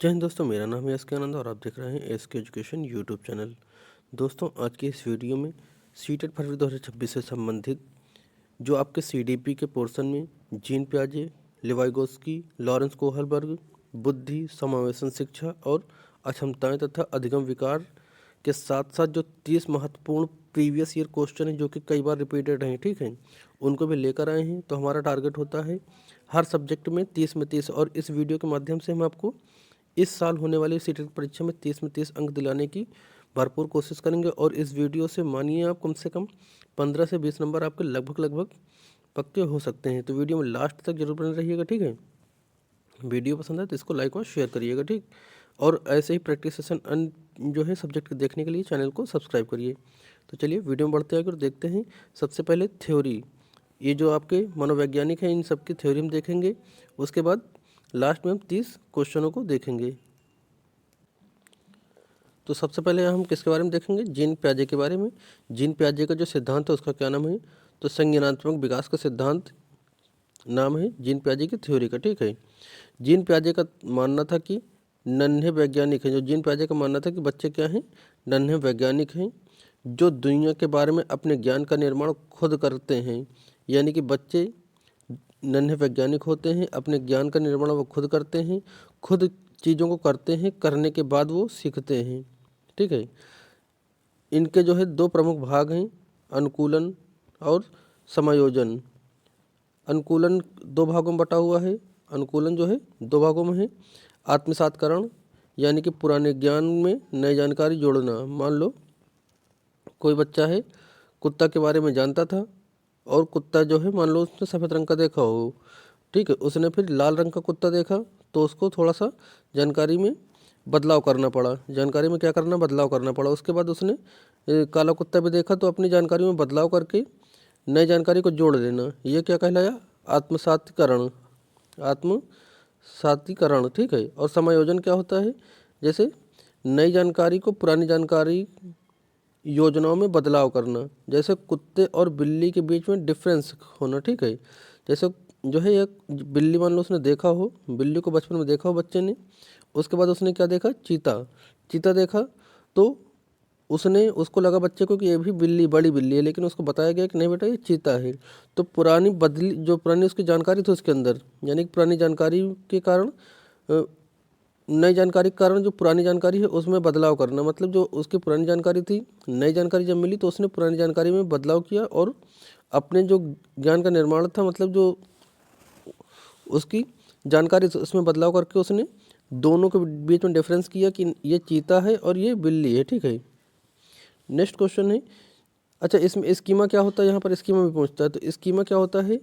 जय हिंद दोस्तों, मेरा नाम है एस.के. आनंद और आप देख रहे हैं एस.के. Education YouTube channel. दोस्तों, आज की इस वीडियो में सीटेट फरवरी 2026 से संबंधित जो आपके सीडीपी के पोर्शन में जीन पियाजे, लिवाइगोस्की, लॉरेंस कोहलबर्ग, बुद्धि, समावेशन शिक्षा और अक्षमताएं तथा अधिगम विकार के साथ साथ जो 30 महत्वपूर्ण प्रीवियस ईयर क्वेश्चन हैं जो कि कई बार रिपीटेड हैं, ठीक है, उनको भी लेकर आए हैं। तो हमारा टारगेट होता है हर सब्जेक्ट में 30 में 30, और इस वीडियो के माध्यम से हम आपको इस साल होने वाली सीटेट परीक्षा में 30 में 30 अंक दिलाने की भरपूर कोशिश करेंगे। और इस वीडियो से मानिए आप कम से कम 15 से 20 नंबर आपके लगभग पक्के हो सकते हैं। तो वीडियो में लास्ट तक जरूर बने रहिएगा, ठीक है। वीडियो पसंद है तो इसको लाइक और शेयर करिएगा, ठीक। और ऐसे ही प्रैक्टिस सेशन जो है सब्जेक्ट के देखने के लिए चैनल को सब्सक्राइब करिए। तो चलिए वीडियो में बढ़ते आगे और देखते हैं। सबसे पहले थ्योरी, ये जो आपके मनोवैज्ञानिक हैं इन सब की थ्योरी हम देखेंगे। उसके बाद लास्ट में हम 30 क्वेश्चनों को देखेंगे। तो सबसे पहले हम किसके बारे में देखेंगे? जीन पियाजे के बारे में। जीन पियाजे का जो सिद्धांत है उसका क्या नाम है? तो संज्ञानात्मक विकास का सिद्धांत नाम है जीन पियाजे की थ्योरी का, ठीक है। जीन पियाजे का मानना था कि नन्हे वैज्ञानिक हैं। जो जीन पियाजे का मानना था कि बच्चे क्या हैं? नन्हे वैज्ञानिक हैं जो दुनिया के बारे में अपने ज्ञान का निर्माण खुद करते हैं। यानी कि बच्चे नन्हे वैज्ञानिक होते हैं, अपने ज्ञान का निर्माण वो खुद करते हैं, खुद चीज़ों को करते हैं, करने के बाद वो सीखते हैं, ठीक है। इनके जो है दो प्रमुख भाग हैं, अनुकूलन और समायोजन। अनुकूलन दो भागों में बटा हुआ है, अनुकूलन जो है दो भागों में है। आत्मसातकरण यानी कि पुराने ज्ञान में नई जानकारी जोड़ना। मान लो कोई बच्चा है, कुत्ता के बारे में जानता था और कुत्ता जो है मान लो उसने सफ़ेद रंग का देखा हो, ठीक है, उसने फिर लाल रंग का कुत्ता देखा तो उसको थोड़ा सा जानकारी में बदलाव करना पड़ा। जानकारी में क्या करना? बदलाव करना पड़ा। उसके बाद उसने काला कुत्ता भी देखा तो अपनी जानकारी में बदलाव करके नई जानकारी को जोड़ देना। ये क्या कहलाया? आत्मसातीकरण। आत्मसातीकरण, ठीक है। और समायोजन क्या होता है? जैसे नई जानकारी को पुरानी जानकारी योजनाओं में बदलाव करना। जैसे कुत्ते और बिल्ली के बीच में डिफरेंस होना, ठीक है। जैसे जो है एक बिल्ली मान लो उसने देखा हो, बिल्ली को बचपन में देखा हो बच्चे ने, उसके बाद उसने क्या देखा? चीता। चीता देखा तो उसने उसको लगा बच्चे को कि ये भी बिल्ली, बड़ी बिल्ली है, लेकिन उसको बताया गया कि नहीं बेटा ये चीता है। तो पुरानी बदली जो पुरानी उसकी जानकारी थी उसके अंदर, यानी कि पुरानी जानकारी के कारण नई जानकारी के कारण जो पुरानी जानकारी है उसमें बदलाव करना। मतलब जो उसकी पुरानी जानकारी थी, नई जानकारी जब मिली तो उसने पुरानी जानकारी में बदलाव किया और अपने जो ज्ञान का निर्माण था, मतलब जो उसकी जानकारी थी उसमें बदलाव करके उसने दोनों के बीच में डिफरेंस किया कि ये चीता है और ये बिल्ली है, ठीक है। नेक्स्ट क्वेश्चन है, अच्छा इसमें स्कीमा क्या होता है? यहाँ पर स्कीमा भी पूछता है। तो स्कीमा क्या होता है?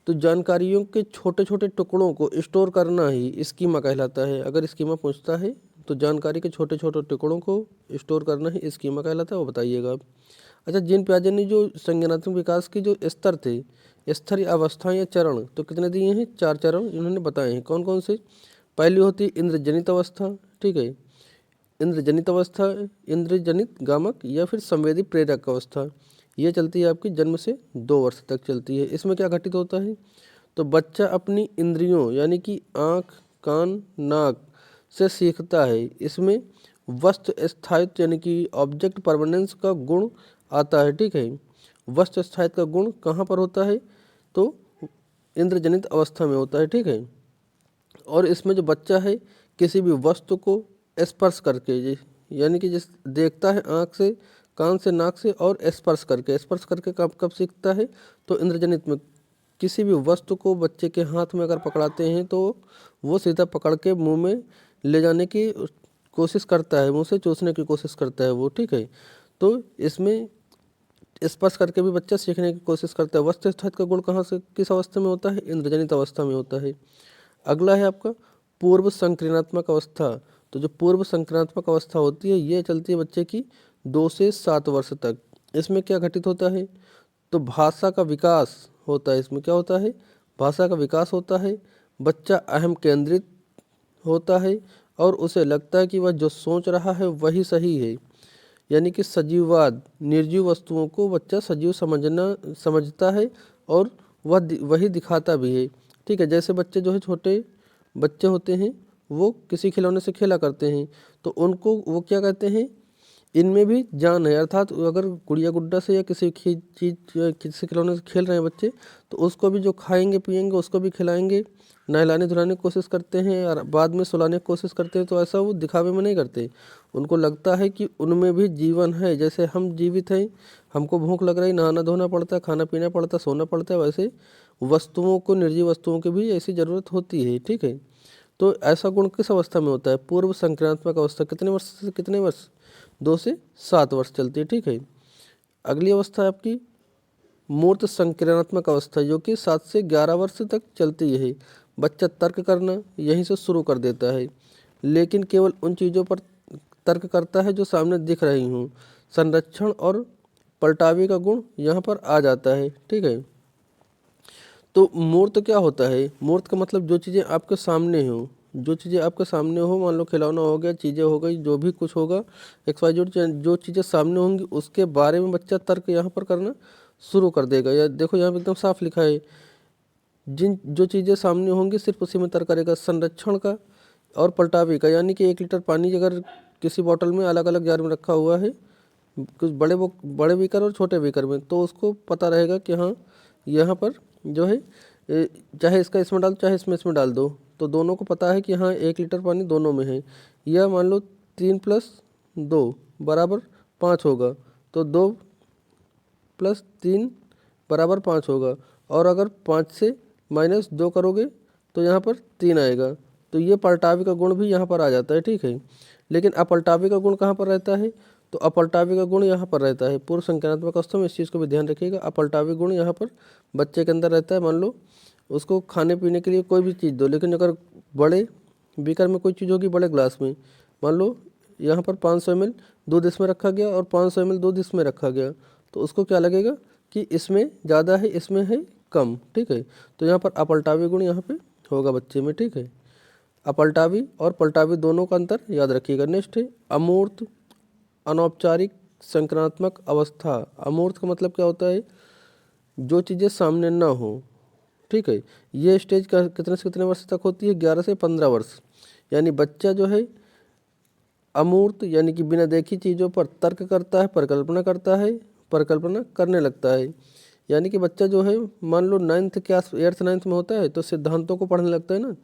तो जानकारियों के छोटे छोटे टुकड़ों को स्टोर करना ही स्कीमा कहलाता है। अगर स्कीमा पूछता है तो जानकारी के छोटे छोटे टुकड़ों को स्टोर करना ही स्कीमा कहलाता है, वो बताइएगा। अच्छा, जीन पियाजे ने जो संज्ञानात्मक विकास के जो स्तर थे, स्तर या अवस्थाएं या चरण, तो कितने दिए हैं? 4 चरण इन्होंने बताए हैं। कौन कौन से? पहली होती है इंद्रजनित अवस्था, ठीक है। इंद्रजनित अवस्था, इंद्रजनित गामक या फिर संवेदी प्रेरक अवस्था, ये चलती है आपकी जन्म से 2 वर्ष तक चलती है। इसमें क्या घटित होता है? तो बच्चा अपनी इंद्रियों यानी कि आँख, कान, नाक से सीखता है। इसमें वस्तु स्थायित्व यानी कि ऑब्जेक्ट परमानेंस का गुण आता है, ठीक है। वस्तु स्थायित्व का गुण कहाँ पर होता है? तो इंद्रजनित अवस्था में होता है, ठीक है। और इसमें जो बच्चा है किसी भी वस्तु को स्पर्श करके, यानी कि जिस देखता है आँख से, कान से, नाक से, और स्पर्श करके। स्पर्श करके कब कब सीखता है? तो इंद्रजनित में। किसी भी वस्तु को बच्चे के हाथ में अगर पकड़ाते हैं तो वो सीधा पकड़ के मुंह में ले जाने की कोशिश करता है, मुंह से चूसने की कोशिश करता है वो, ठीक है। तो इसमें स्पर्श करके भी बच्चा सीखने की कोशिश करता है। वस्तु स्थित का गुण कहाँ से, किस अवस्था में होता है? इंद्रजनित अवस्था में होता है। अगला है आपका पूर्व संक्रियात्मक अवस्था। तो जो पूर्व संक्रियात्मक अवस्था होती है ये चलती है बच्चे की 2 से 7 वर्ष तक। इसमें क्या घटित होता है? तो भाषा का विकास होता है। इसमें क्या होता है? भाषा का विकास होता है। बच्चा अहम केंद्रित होता है और उसे लगता है कि वह जो सोच रहा है वही सही है। यानी कि सजीववाद, निर्जीव वस्तुओं को बच्चा सजीव समझता है और वही दिखाता भी है, ठीक है। जैसे बच्चे जो है छोटे बच्चे होते हैं वो किसी खिलौने से खेला करते हैं, तो उनको वो क्या कहते हैं, इनमें भी जान है। अर्थात अगर गुड़िया गुड्डा से या किसी चीज़ किसी खिलौने से खेल रहे हैं बच्चे, तो उसको भी जो खाएंगे पिएंगे उसको भी खिलाएंगे, नहलाने धुलाने की कोशिश करते हैं और बाद में सुलाने की कोशिश करते हैं। तो ऐसा वो दिखावे में नहीं करते, उनको लगता है कि उनमें भी जीवन है। जैसे हम जीवित हैं, हमको भूख लग रही, नहाना धोना पड़ता है, खाना पीना पड़ता है, सोना पड़ता है, वैसे वस्तुओं को, निर्जीव वस्तुओं की भी ऐसी ज़रूरत होती है। ठीक है, तो ऐसा गुण किस अवस्था में होता है, पूर्व संक्रांतात्मक अवस्था। कितने वर्ष से कितने वर्ष, 2 से 7 वर्ष चलती है। ठीक है, अगली अवस्था है आपकी मूर्त संक्रियात्मक अवस्था, जो कि 7 से 11 वर्ष तक चलती है। बच्चा तर्क करना यहीं से शुरू कर देता है, लेकिन केवल उन चीज़ों पर तर्क करता है जो सामने दिख रही हों। संरक्षण और पलटावे का गुण यहाँ पर आ जाता है। ठीक है, तो मूर्त क्या होता है, मूर्त का मतलब जो चीज़ें आपके सामने हो, जो चीज़ें आपके सामने हो, मान लो खिलौना हो गया, चीज़ें हो गई, जो भी कुछ होगा XYZ, जो चीज़ें सामने होंगी उसके बारे में बच्चा तर्क यहाँ पर करना शुरू कर देगा। या देखो यहाँ पे एकदम साफ लिखा है, जिन जो चीज़ें सामने होंगी सिर्फ उसी में तर्क करेगा। संरक्षण का और पलटावे का, यानी कि 1 लीटर पानी अगर किसी बोतल में अलग अलग जार में रखा हुआ है, कुछ बड़े बीकर और छोटे बीकर में, तो उसको पता रहेगा कि हाँ यहाँ पर जो है चाहे इसका इसमें डाल चाहे इसमें डाल दो, तो दोनों को पता है कि हाँ 1 लीटर पानी दोनों में है। या मान लो 3 + 2 = 5 होगा, तो 2 + 3 = 5 होगा। और अगर 5 से -2 करोगे तो यहाँ पर 3 आएगा। तो ये पलटावे का गुण भी यहाँ पर आ जाता है। ठीक है, लेकिन अपलटावे का गुण कहाँ पर रहता है, तो अपलटावे का गुण यहाँ पर रहता है पूर्व संक्रांतात्मक अवस्था में। इस चीज़ को भी ध्यान रखिएगा, अपलटावे गुण यहाँ पर बच्चे के अंदर रहता है। मान लो उसको खाने पीने के लिए कोई भी चीज़ दो, लेकिन अगर बड़े बीकर में कोई चीज़ होगी, बड़े ग्लास में, मान लो यहाँ पर 500 ml दूध इसमें रखा गया और 500 ml दूध इसमें रखा गया, तो उसको क्या लगेगा कि इसमें ज़्यादा है, इसमें है कम। ठीक है, तो यहाँ पर अपलटावे गुण यहाँ पे होगा बच्चे में। ठीक है, अपलटावी और पलटावी दोनों का अंतर याद रखिएगा। नेक्स्ट है अमूर्त अनौपचारिक संक्रांतात्मक अवस्था। अमूर्त का मतलब क्या होता है, जो चीज़ें सामने ना हो। ठीक है, ये स्टेज का कितने से कितने वर्ष तक होती है, 11 से 15 वर्ष। यानी बच्चा जो है अमूर्त यानी कि बिना देखी चीज़ों पर तर्क करता है, परिकल्पना करने लगता है। यानी कि बच्चा जो है मान लो 9th के 8th 9th में होता है, तो सिद्धांतों को पढ़ने लगता है ना।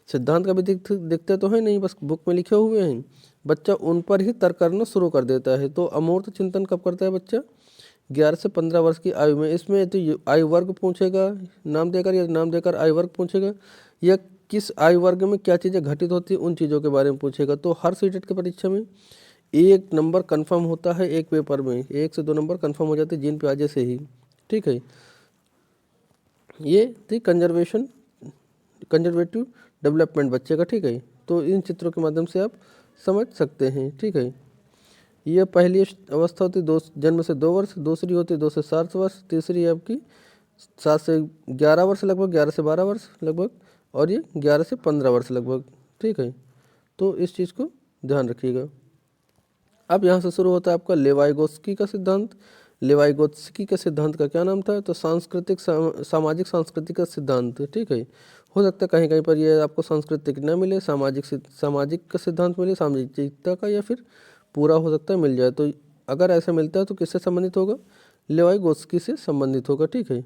सिद्धांत कभी दिखते तो है नहीं, बस बुक में लिखे हुए हैं, बच्चा उन पर ही तर्क करना शुरू कर देता है। तो अमूर्त चिंतन कब करता है बच्चा, 11 से 15 वर्ष की आयु में। इसमें तो आयु वर्ग पूछेगा नाम देकर, या नाम देकर आयु वर्ग पूछेगा, या किस आयु वर्ग में क्या चीज़ें घटित होती हैं उन चीज़ों के बारे में पूछेगा। तो हर सीटेट की परीक्षा में 1 नंबर कन्फर्म होता है, एक पेपर में 1 से 2 नंबर कन्फर्म हो जाते हैं जीन प्याजे से ही। ठीक है, ये थी कंजर्वेटिव डेवलपमेंट बच्चे का। ठीक है, तो इन चित्रों के माध्यम से आप समझ सकते हैं। ठीक है, यह पहली अवस्था होती है जन्म से 2 वर्ष, दूसरी होती है 2 से 7 वर्ष, तीसरी है आपकी 7 से 11 वर्ष लगभग, 11 से 12 वर्ष लगभग, और ये 11 से 15 वर्ष लगभग। ठीक है, तो इस चीज़ को ध्यान रखिएगा। अब यहाँ से शुरू होता है आपका लेवाइगोत्स्की का सिद्धांत। लेवाइगोत्स्की के सिद्धांत का क्या नाम था, तो सांस्कृतिक सामाजिक सांस्कृतिक का सिद्धांत। ठीक है, हो सकता है कहीं कहीं पर ये आपको सांस्कृतिक न मिले, सामाजिक का सिद्धांत मिले, सामाजिकता का, या फिर पूरा हो सकता है मिल जाए। तो अगर ऐसा मिलता है तो किससे संबंधित होगा, लेवाइगोत्स्की से संबंधित होगा। ठीक है,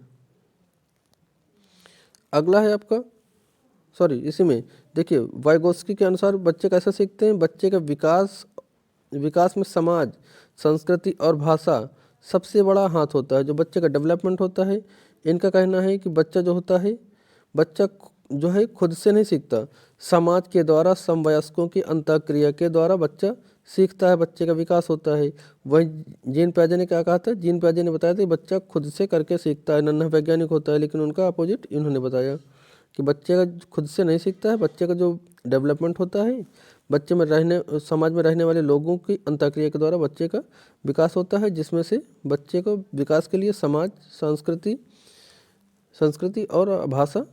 अगला है आपका इसी में देखिए, वाइगोत्स्की के अनुसार बच्चे कैसे सीखते हैं। बच्चे का विकास में समाज, संस्कृति और भाषा सबसे बड़ा हाथ होता है, जो बच्चे का डेवलपमेंट होता है। इनका कहना है कि बच्चा जो है खुद से नहीं सीखता, समाज के द्वारा समवयस्कों की अंतःक्रिया के द्वारा बच्चा सीखता है, बच्चे का विकास होता है। वही जीन प्याजे ने क्या कहा था, जीन प्याजे ने बताया था कि बच्चा खुद से करके सीखता है, नन्हा वैज्ञानिक होता है, लेकिन उनका अपोजिट इन्होंने बताया कि बच्चे का खुद से नहीं सीखता है, बच्चे का जो डेवलपमेंट होता है, बच्चे में समाज में रहने वाले लोगों की अंतःक्रिया के द्वारा बच्चे का विकास होता है, जिसमें से बच्चे को विकास के लिए समाज, संस्कृति और भाषा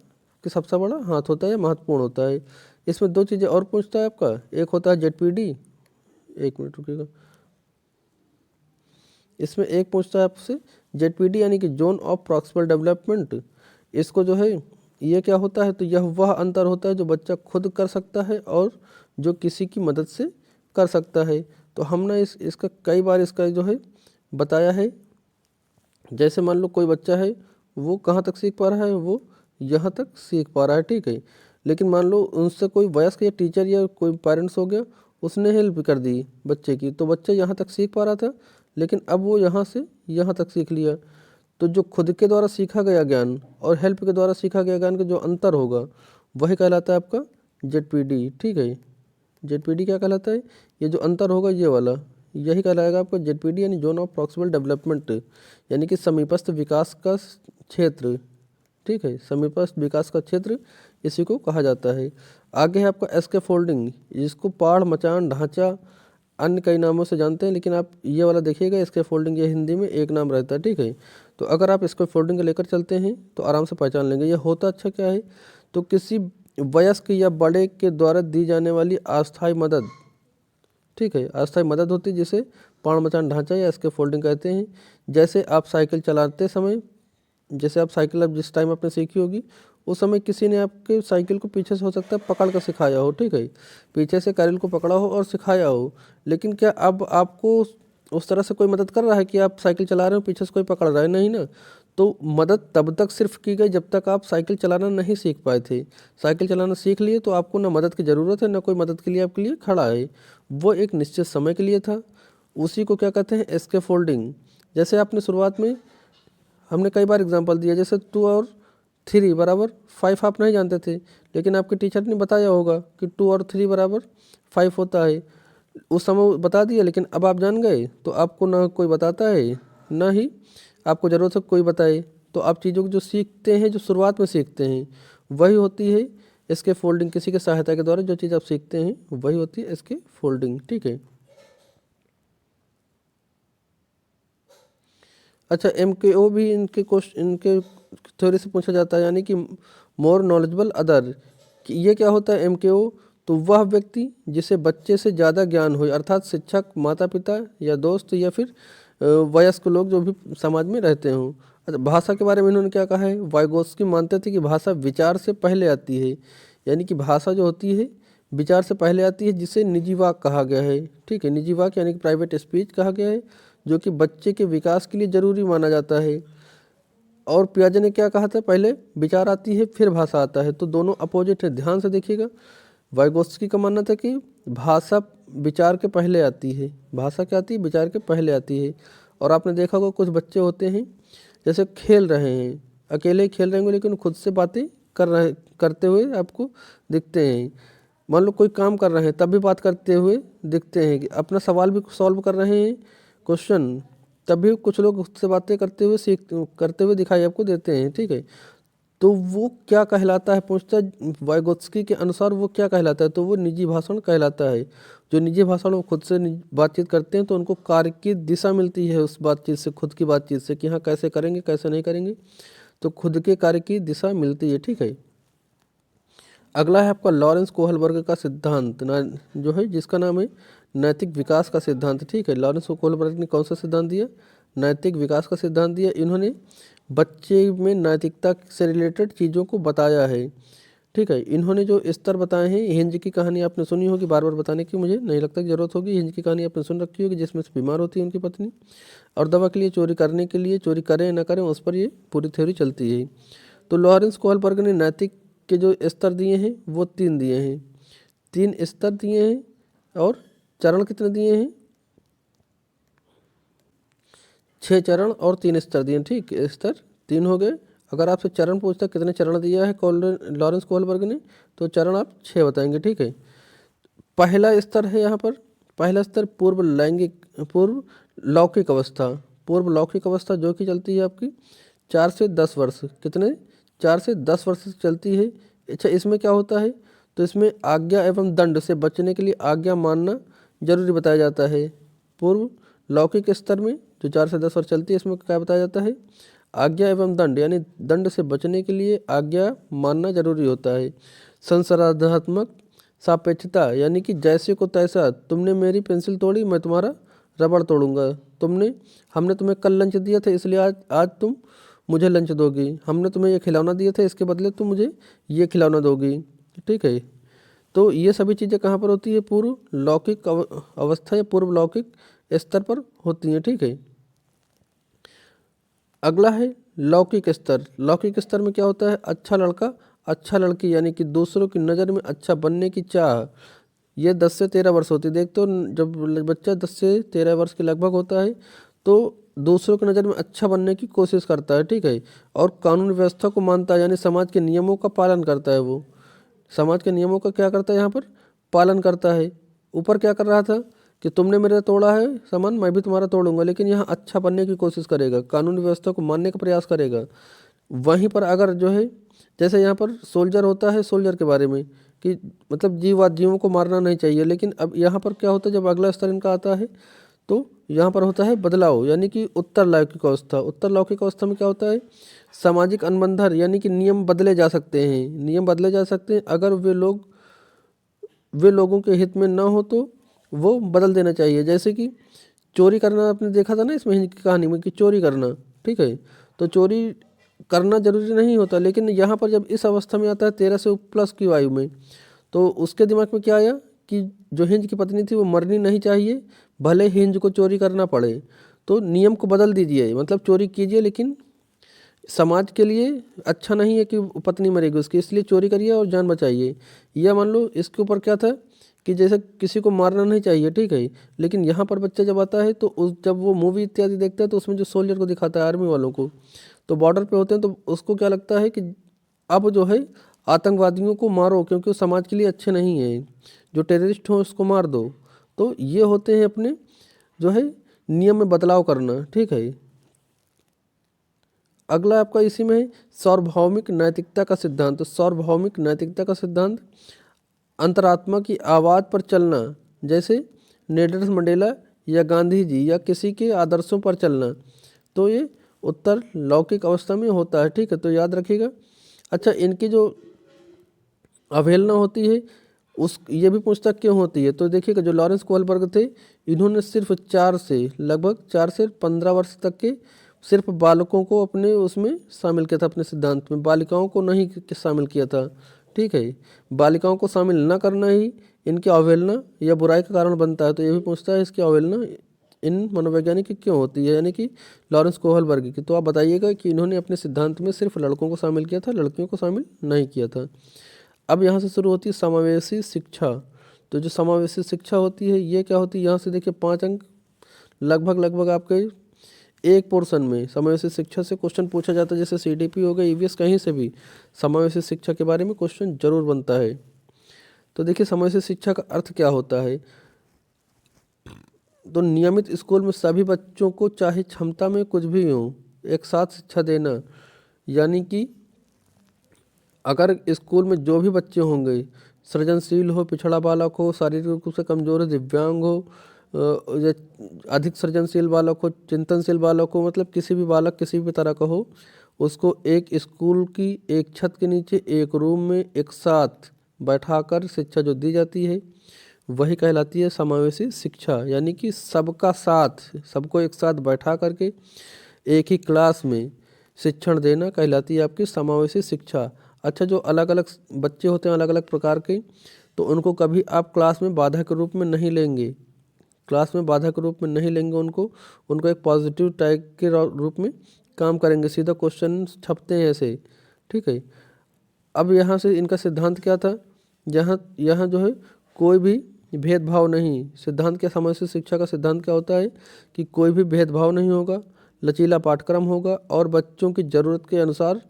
की सबसे बड़ा हाथ होता है, महत्वपूर्ण होता है। इसमें 2 चीज़ें और पूछता है आपका, एक होता है ZPD, 1 मिनट रुकिएगा, इसमें एक पूछता है आपसे ZPD यानी कि जोन ऑफ प्रॉक्सिमल डेवलपमेंट। इसको जो है ये क्या होता है, तो यह वह अंतर होता है जो बच्चा खुद कर सकता है और जो किसी की मदद से कर सकता है। तो हमने इसका कई बार इसका जो है बताया है। जैसे मान लो कोई बच्चा है, वो कहाँ तक सीख पा रहा है, वो यहाँ तक सीख पा रहा है, ठीक है। लेकिन मान लो उनसे कोई वयस्क या टीचर या कोई पेरेंट्स हो गया, उसने हेल्प कर दी बच्चे की, तो बच्चा यहाँ तक सीख पा रहा था, लेकिन अब वो यहाँ से यहाँ तक सीख लिया। तो जो खुद के द्वारा सीखा गया ज्ञान और हेल्प के द्वारा सीखा गया ज्ञान का जो अंतर होगा, वही कहलाता है आपका ZPD, ठीक है। ZPD क्या कहलाता है, ये जो अंतर होगा ये वाला, यही कहलाएगा आपका ZPD, यानी जोन ऑफ प्रॉक्सिमल डेवलपमेंट, यानी कि समीपस्थ विकास का क्षेत्र, ठीक है। समीपस्थ विकास का क्षेत्र इसी को कहा जाता है। आगे है आपका स्कैफोल्डिंग, जिसको पहाड़, मचान, ढांचा, अन्य कई नामों से जानते हैं, लेकिन आप ये वाला देखिएगा, स्कैफोल्डिंग, ये हिंदी में एक नाम रहता है, ठीक है। तो अगर आप स्कैफोल्डिंग को लेकर चलते हैं तो आराम से पहचान लेंगे। ये होता अच्छा क्या है, तो किसी वयस्क या बड़े के द्वारा दी जाने वाली अस्थायी मदद, ठीक है, अस्थायी मदद होती है, जिसे पहाड़, मचान, ढांचा या स्कैफोल्डिंग कहते हैं। जैसे आप साइकिल चलाते समय, जैसे आप साइकिल अब जिस टाइम आपने सीखी होगी, उस समय किसी ने आपके साइकिल को पीछे से हो सकता है पकड़ कर सिखाया हो, ठीक है, पीछे से कैरल को पकड़ा हो और सिखाया हो। लेकिन क्या अब आपको उस तरह से कोई मदद कर रहा है कि आप साइकिल चला रहे हो, पीछे से कोई पकड़ रहा है, नहीं ना। तो मदद तब तक सिर्फ की गई जब तक आप साइकिल चलाना नहीं सीख पाए थे। साइकिल चलाना सीख लिए तो आपको ना मदद की ज़रूरत है, ना कोई मदद के लिए आपके लिए खड़ा है। वो एक निश्चित समय के लिए था। उसी को क्या कहते हैं, स्कैफोल्डिंग। जैसे आपने शुरुआत में हमने कई बार एग्जांपल दिया, जैसे 2 और 3 बराबर 5 आप नहीं जानते थे, लेकिन आपके टीचर ने बताया होगा कि 2 और 3 बराबर 5 होता है। उस समय बता दिया, लेकिन अब आप जान गए, तो आपको ना कोई बताता है, ना ही आपको ज़रूरत है कोई बताए। तो आप चीज़ों को जो सीखते हैं, जो शुरुआत में सीखते हैं, वही होती है इसके फोल्डिंग। किसी के सहायता के द्वारा जो चीज़ आप सीखते हैं वही होती है इसके फोल्डिंग, ठीक है। अच्छा, MKO भी इनके थ्योरी से पूछा जाता है, यानी कि मोर नॉलेजेबल अदर। कि ये क्या होता है MKO, तो वह व्यक्ति जिसे बच्चे से ज़्यादा ज्ञान हो, अर्थात शिक्षक, माता पिता या दोस्त या फिर वयस्क लोग जो भी समाज में रहते हों। अच्छा, भाषा के बारे में इन्होंने क्या कहा है, वाइगोत्स्की मानते थे कि भाषा विचार से पहले आती है, यानी कि भाषा जो होती है विचार से पहले आती है, जिसे निजी वाक कहा गया है, ठीक है। निजी वाक यानी कि प्राइवेट स्पीच कहा गया है, जो कि बच्चे के विकास के लिए ज़रूरी माना जाता है। और पियाजे ने क्या कहा था, पहले विचार आती है फिर भाषा आता है, तो दोनों अपोजिट है, ध्यान से देखिएगा। वाइगोत्स्की का मानना था कि भाषा विचार के पहले आती है, भाषा क्या आती है, विचार के पहले आती है। और आपने देखा होगा कुछ बच्चे होते हैं, जैसे खेल रहे हैं, अकेले ही खेल रहे होंगे, लेकिन खुद से बातें करते हुए आपको दिखते हैं। मान लो कोई काम कर रहे हैं तब भी बात करते हुए दिखते हैं, कि अपना सवाल भी सॉल्व कर रहे हैं, क्वेश्चन, तभी कुछ लोग उससे बातें करते हुए दिखाई आपको देते हैं, ठीक है। तो वो क्या कहलाता है, पूछता वाइगोत्स्की के अनुसार वो क्या कहलाता है, तो वो निजी भाषण कहलाता है। जो निजी भाषण वो खुद से बातचीत करते हैं, तो उनको कार्य की दिशा मिलती है उस बातचीत से, खुद की बातचीत से, कि हाँ कैसे करेंगे कैसे नहीं करेंगे, तो खुद के कार्य की दिशा मिलती है, ठीक है। अगला है आपका लॉरेंस कोहलबर्ग का सिद्धांत, जो है जिसका नाम है नैतिक विकास का सिद्धांत, ठीक है। लॉरेंस कोहलबर्ग ने कौन सा सिद्धांत दिया, नैतिक विकास का सिद्धांत दिया। इन्होंने बच्चे में नैतिकता से रिलेटेड चीज़ों को बताया है, ठीक है। इन्होंने जो स्तर बताए हैं, हिंज की कहानी आपने सुनी होगी, बार बार बताने की मुझे नहीं लगता कि जरूरत होगी। हिंज की कहानी आपने सुन रखी होगी, जिसमें से बीमार होती है उनकी पत्नी, और दवा के लिए चोरी करने के लिए, चोरी करें ना करें उस पर ये पूरी थ्योरी चलती है। तो लॉरेंस कोहलबर्ग ने नैतिक के जो स्तर दिए हैं वो 3 दिए हैं, 3 स्तर दिए हैं। और चरण कितने दिए हैं, 6 चरण और 3 स्तर दिए हैं, ठीक। स्तर 3 हो गए। अगर आपसे चरण पूछता कितने चरण दिया है लॉरेंस कोहलबर्ग ने, तो चरण आप 6 बताएंगे, ठीक है। पहला स्तर है यहाँ पर, पहला स्तर पूर्व लौकिक अवस्था, पूर्व लौकिक अवस्था, जो कि चलती है आपकी 4 से 10 वर्ष, कितने, 4 से 10 वर्ष से चलती है। अच्छा, इसमें क्या होता है, तो इसमें आज्ञा एवं दंड से बचने के लिए आज्ञा मानना जरूरी बताया जाता है। पूर्व लौकिक स्तर में जो 4 से 10 वर्ष चलती है, इसमें क्या बताया जाता है, आज्ञा एवं दंड, यानी दंड से बचने के लिए आज्ञा मानना जरूरी होता है। संसर्गात्मक सापेक्षता, यानी कि जैसे को तैसा, तुमने मेरी पेंसिल तोड़ी मैं तुम्हारा रबड़ तोड़ूंगा, हमने तुम्हें कल लंच दिया था, इसलिए आज तुम मुझे लंच दोगी, हमने तुम्हें ये खिलौना दिया था, इसके बदले तुम मुझे ये खिलौना दोगी, ठीक है। तो ये सभी चीज़ें कहाँ पर होती है, पूर्व लौकिक अवस्था या पूर्व लौकिक स्तर पर होती हैं, ठीक है। अगला है लौकिक स्तर। लौकिक स्तर में क्या होता है, अच्छा लड़का अच्छा लड़की, यानी कि दूसरों की नज़र में अच्छा बनने की चाह, ये 10 से 13 वर्ष होती है। देखते हो जब बच्चा 10 से 13 वर्ष के लगभग होता है तो दूसरों की नज़र में अच्छा बनने की कोशिश करता है, ठीक है। और कानून व्यवस्था को मानता है, यानी समाज के नियमों का पालन करता है। वो समाज के नियमों का क्या करता है, यहाँ पर पालन करता है। ऊपर क्या कर रहा था कि तुमने मेरा तोड़ा है सामान, मैं भी तुम्हारा तोड़ूंगा, लेकिन यहाँ अच्छा बनने की कोशिश करेगा, कानून व्यवस्था को मानने का प्रयास करेगा। वहीं पर अगर जो है, जैसे यहाँ पर सोल्जर होता है, सोल्जर के बारे में कि मतलब जीवों को मारना नहीं चाहिए, लेकिन अब यहाँ पर क्या होता है, जब अगला स्तर इनका आता है तो यहाँ पर होता है बदलाव, यानी कि उत्तर लौकिक अवस्था। उत्तर लौकिक अवस्था में क्या होता है, सामाजिक अनुबंधन, यानी कि नियम बदले जा सकते हैं, नियम बदले जा सकते हैं। अगर वे लोगों के हित में ना हो तो वो बदल देना चाहिए। जैसे कि चोरी करना, आपने देखा था ना इसमें हिंद की कहानी में कि चोरी करना, ठीक है। तो चोरी करना जरूरी नहीं होता, लेकिन यहाँ पर जब इस अवस्था में आता है 13 से प्लस की आयु में, तो उसके दिमाग में क्या आया कि जो हिंज की पत्नी थी वो मरनी नहीं चाहिए, भले ही हिंज को चोरी करना पड़े। तो नियम को बदल दीजिए, मतलब चोरी कीजिए, लेकिन समाज के लिए अच्छा नहीं है कि पत्नी मरेगी उसकी, इसलिए चोरी करिए और जान बचाइए। या मान लो इसके ऊपर क्या था कि जैसे किसी को मारना नहीं चाहिए, ठीक है। लेकिन यहाँ पर बच्चा जब आता है तो उस जब वो मूवी इत्यादि देखता है तो उसमें जो सोल्जर को दिखाता है, आर्मी वालों को, तो बॉर्डर पे होते हैं, तो उसको क्या लगता है कि अब जो है आतंकवादियों को मारो, क्योंकि वो समाज के लिए अच्छे नहीं हैं, जो टेररिस्ट हो उसको मार दो। तो ये होते हैं अपने जो है नियम में बदलाव करना, ठीक है। अगला आपका इसी में है सार्वभौमिक नैतिकता का सिद्धांत। तो सार्वभौमिक नैतिकता का सिद्धांत अंतरात्मा की आवाज़ पर चलना, जैसे नेल्सन मंडेला या गांधी जी या किसी के आदर्शों पर चलना। तो ये उत्तर लौकिक अवस्था में होता है, ठीक है, तो याद रखिएगा। अच्छा, इनकी जो अवहेलना होती है उस ये भी पूछता क्यों होती है, तो देखिएगा जो लॉरेंस कोहलबर्ग थे, इन्होंने सिर्फ 4 से लगभग 4 से 15 वर्ष तक के सिर्फ बालकों को अपने उसमें शामिल किया था, अपने सिद्धांत में, बालिकाओं को नहीं शामिल किया था, ठीक है। बालिकाओं को शामिल न करना ही इनकी अवहेलना या बुराई का कारण बनता है। तो ये भी पूछता है इसकी अवहेलना इन मनोवैज्ञानिक की क्यों होती है, यानी कि लॉरेंस कोहलबर्ग की। तो आप बताइएगा कि इन्होंने अपने सिद्धांत में सिर्फ लड़कों को शामिल किया था, लड़कियों को शामिल नहीं किया था। अब यहाँ से शुरू होती है समावेशी शिक्षा। तो जो समावेशी शिक्षा होती है ये क्या होती है, यहाँ से देखिए 5 अंक लगभग लगभग आपके एक पोर्शन में समावेशी शिक्षा से क्वेश्चन पूछा जाता है। जैसे सीडीपी हो गया, ईवीएस, कहीं से भी समावेशी शिक्षा के बारे में क्वेश्चन जरूर बनता है। तो देखिए समावेशी शिक्षा का अर्थ क्या होता है, तो नियमित स्कूल में सभी बच्चों को चाहे क्षमता में कुछ भी हो एक साथ शिक्षा देना, यानी कि अगर स्कूल में जो भी बच्चे होंगे, सृजनशील हो, पिछड़ा बालक हो, शारीरिक रूप से कमजोर हो, दिव्यांग हो, या अधिक सृजनशील बालक हो, चिंतनशील बालक हो, मतलब किसी भी बालक किसी भी तरह का हो, उसको एक स्कूल की एक छत के नीचे एक रूम में एक साथ बैठाकर शिक्षा जो दी जाती है वही कहलाती है समावेशी शिक्षा। यानी कि सबका साथ, सबको एक साथ बैठा करके एक ही क्लास में शिक्षण देना कहलाती है आपकी समावेशी शिक्षा। अच्छा, जो अलग अलग बच्चे होते हैं अलग अलग प्रकार के, तो उनको कभी आप क्लास में बाधा के रूप में नहीं लेंगे, क्लास में बाधा के रूप में नहीं लेंगे उनको उनको एक पॉजिटिव टाइप के रूप में काम करेंगे। सीधा क्वेश्चन छपते हैं ऐसे, ठीक है। अब यहाँ से इनका सिद्धांत क्या था, यहाँ यहाँ जो है कोई भी भेदभाव नहीं। सिद्धांत क्या, समावेशी शिक्षा का सिद्धांत क्या होता है कि कोई भी भेदभाव नहीं होगा, लचीला पाठ्यक्रम होगा और बच्चों की ज़रूरत के अनुसार,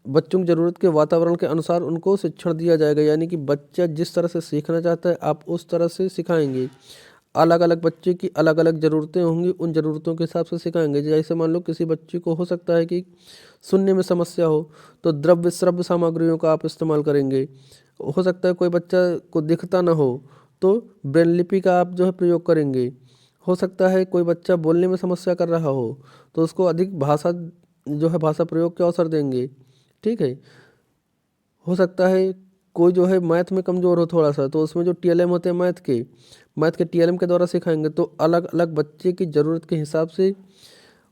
बच्चों की ज़रूरत के वातावरण के अनुसार उनको शिक्षण दिया जाएगा। यानी कि बच्चा जिस तरह से सीखना चाहता है आप उस तरह से सिखाएंगे। अलग अलग बच्चे की अलग अलग ज़रूरतें होंगी, उन ज़रूरतों के हिसाब से सिखाएंगे। जैसे मान लो किसी बच्चे को हो सकता है कि सुनने में समस्या हो, तो द्रव्य श्रव्य सामग्रियों का आप इस्तेमाल करेंगे। हो सकता है कोई बच्चा को दिखता ना हो तो ब्रेल लिपि का आप जो है प्रयोग करेंगे। हो सकता है कोई बच्चा बोलने में समस्या कर रहा हो तो उसको अधिक भाषा जो है भाषा प्रयोग के अवसर देंगे, ठीक है। हो सकता है कोई जो है मैथ में कमज़ोर हो थोड़ा सा, तो उसमें जो टीएलएम होते हैं मैथ के टीएलएम के द्वारा सिखाएंगे। तो अलग अलग बच्चे की ज़रूरत के हिसाब से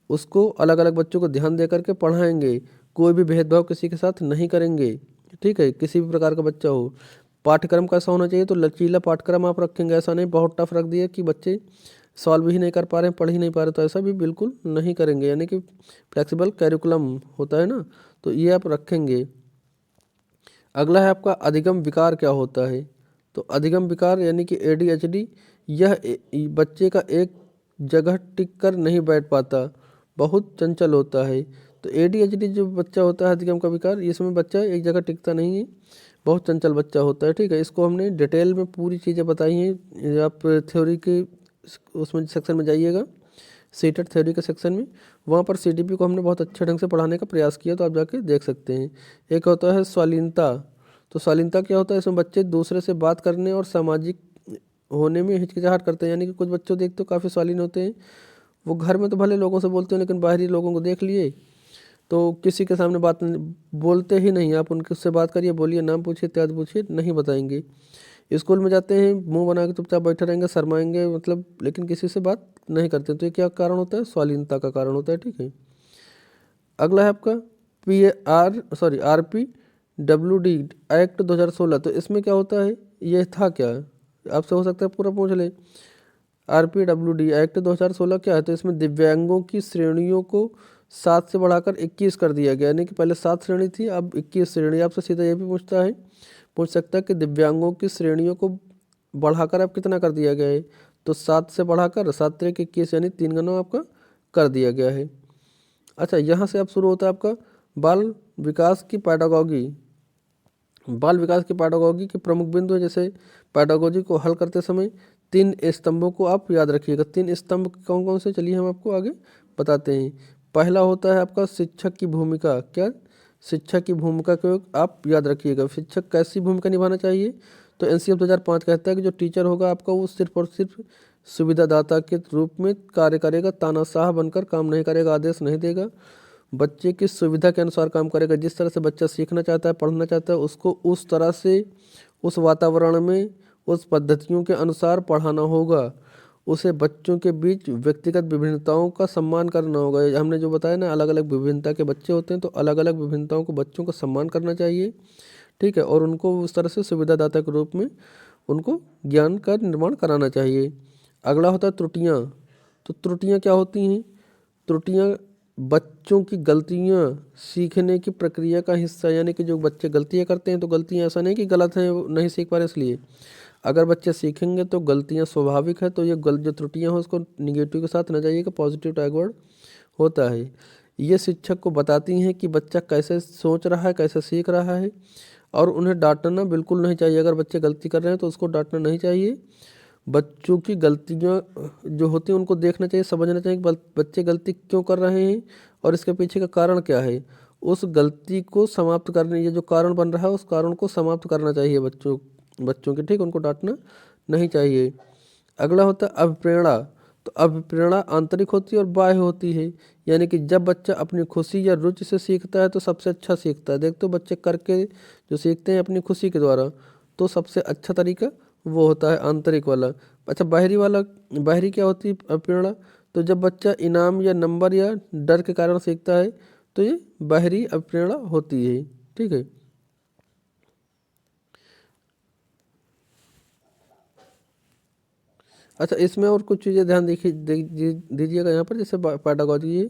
उसको अलग अलग बच्चों को ध्यान दे करके पढ़ाएंगे, कोई भी भेदभाव किसी के साथ नहीं करेंगे, ठीक है, किसी भी प्रकार का बच्चा हो। पाठ्यक्रम कैसा होना चाहिए, तो लचीला पाठ्यक्रम आप रखेंगे, ऐसा नहीं बहुत टफ रख दिया कि बच्चे सॉल्व ही नहीं कर पा रहे हैं, पढ़ ही नहीं पा रहे, तो ऐसा भी बिल्कुल नहीं करेंगे, यानी कि फ्लेक्सिबल कैरिकुलम होता है ना, तो ये आप रखेंगे। अगला है आपका अधिगम विकार क्या होता है, तो अधिगम विकार यानी कि ADHD, यह बच्चे का एक जगह टिक कर नहीं बैठ पाता, बहुत चंचल होता है। तो ADHD जो बच्चा होता है अधिगम का विकार, इसमें बच्चा एक जगह टिकता नहीं है, बहुत चंचल बच्चा होता है, ठीक है। इसको हमने डिटेल में पूरी चीज़ें बताई हैं, आप थ्योरी के उसमें सेक्शन में जाइएगा, सीटेड थ्योरी के सेक्शन में, वहाँ पर CDP को हमने बहुत अच्छे ढंग से पढ़ाने का प्रयास किया, तो आप जाके देख सकते हैं। एक होता है स्वालीनता, तो स्वालीनता क्या होता है, इसमें बच्चे दूसरे से बात करने और सामाजिक होने में हिचकिचाहट करते हैं, यानी कि कुछ बच्चों देखते हो काफ़ी स्वालीन होते हैं, वो घर में तो भले लोगों से बोलते हैं, लेकिन बाहरी लोगों को देख लिए तो किसी के सामने बात बोलते ही नहीं, आप उनके उससे बात करिए, बोलिए, नाम पूछिए, इत्यादि पूछिए, नहीं बताएंगे। स्कूल में जाते हैं, मुंह बना के चुपचाप बैठे रहेंगे, शर्माएंगे, मतलब लेकिन किसी से बात नहीं करते, तो ये क्या कारण होता है, स्वालीनता का कारण होता है, ठीक है। अगला है आपका RPWD एक्ट 2016, तो इसमें क्या होता है, ये था क्या, आपसे हो सकता है पूरा पूछ ले। RPWD एक्ट 2016 क्या है, तो इसमें दिव्यांगों की श्रेणियों को 7 से बढ़ाकर 21 कर दिया गया, यानी कि पहले 7 श्रेणी थी, अब 21 श्रेणी। आपसे सीधा ये भी पूछ सकता है कि दिव्यांगों की श्रेणियों को बढ़ाकर अब कितना कर दिया गया है, तो 7 से बढ़ाकर 7 त्रिक 21, यानी 3 गुना आपका कर दिया गया है। अच्छा, यहाँ से अब शुरू होता है आपका बाल विकास की पैडागॉजी। बाल विकास की पैडागॉजी के प्रमुख बिंदु है, जैसे पैडागॉजी को हल करते समय 3 स्तंभों को आप याद रखिएगा। 3 स्तंभ कौन कौन से, चलिए हम आपको आगे बताते हैं। पहला होता है आपका शिक्षक की भूमिका, क्या, शिक्षक की भूमिका को आप याद रखिएगा। शिक्षक कैसी भूमिका निभाना चाहिए, तो NCF 2005 कहता है कि जो टीचर होगा आपका वो सिर्फ और सिर्फ सुविधादाता के रूप में कार्य करेगा, तानाशाह बनकर काम नहीं करेगा, आदेश नहीं देगा, बच्चे की सुविधा के अनुसार काम करेगा। जिस तरह से बच्चा सीखना चाहता है, पढ़ना चाहता है, उसको उस तरह से, उस वातावरण में, उस पद्धतियों के अनुसार पढ़ाना होगा। उसे बच्चों के बीच व्यक्तिगत विभिन्नताओं का सम्मान करना होगा। हमने जो बताया ना, अलग अलग विभिन्नता के बच्चे होते हैं, तो अलग अलग विभिन्नताओं को बच्चों को सम्मान करना चाहिए, ठीक है, और उनको उस तरह से सुविधादाता के रूप में उनको ज्ञान का निर्माण कराना चाहिए। अगला होता है त्रुटियाँ, तो त्रुटियाँ क्या होती हैं, त्रुटियाँ बच्चों की गलतियाँ सीखने की प्रक्रिया का हिस्सा, यानी कि जो बच्चे गलतियाँ करते हैं, तो गलतियाँ ऐसा नहीं कि गलत हैं, वो नहीं सीख पा रहे इसलिए, अगर बच्चे सीखेंगे तो गलतियाँ स्वाभाविक है, तो ये जो त्रुटियाँ हैं उसको निगेटिव के साथ न जाइएगा, पॉजिटिव टैगवर्ड होता है। ये शिक्षक को बताती हैं कि बच्चा कैसे सोच रहा है, कैसे सीख रहा है, और उन्हें डांटना बिल्कुल नहीं चाहिए। अगर बच्चे गलती कर रहे हैं तो उसको डांटना नहीं चाहिए। बच्चों की गलतियाँ जो होती हैं उनको देखना चाहिए, समझना चाहिए कि बच्चे गलती क्यों कर रहे हैं और इसके पीछे का कारण क्या है। उस गलती को समाप्त करने, ये जो कारण बन रहा है उस कारण को समाप्त करना चाहिए बच्चों के, ठीक, उनको डांटना नहीं चाहिए। अगला होता है अभिप्रेरणा, तो अभिप्रेरणा आंतरिक होती है और बाह्य होती है, यानी कि जब बच्चा अपनी खुशी या रुचि से सीखता है तो सबसे अच्छा सीखता है। देखते हो बच्चे करके जो सीखते हैं अपनी खुशी के द्वारा, तो सबसे अच्छा तरीका वो होता है आंतरिक वाला। अच्छा, बाहरी क्या होती है प्रेरणा, तो जब बच्चा इनाम या नंबर या डर के कारण सीखता है तो ये बाहरी प्रेरणा होती है, ठीक है। अच्छा, इसमें और कुछ चीज़ें ध्यान दीजिएगा यहाँ पर, जैसे पैडागॉजी है,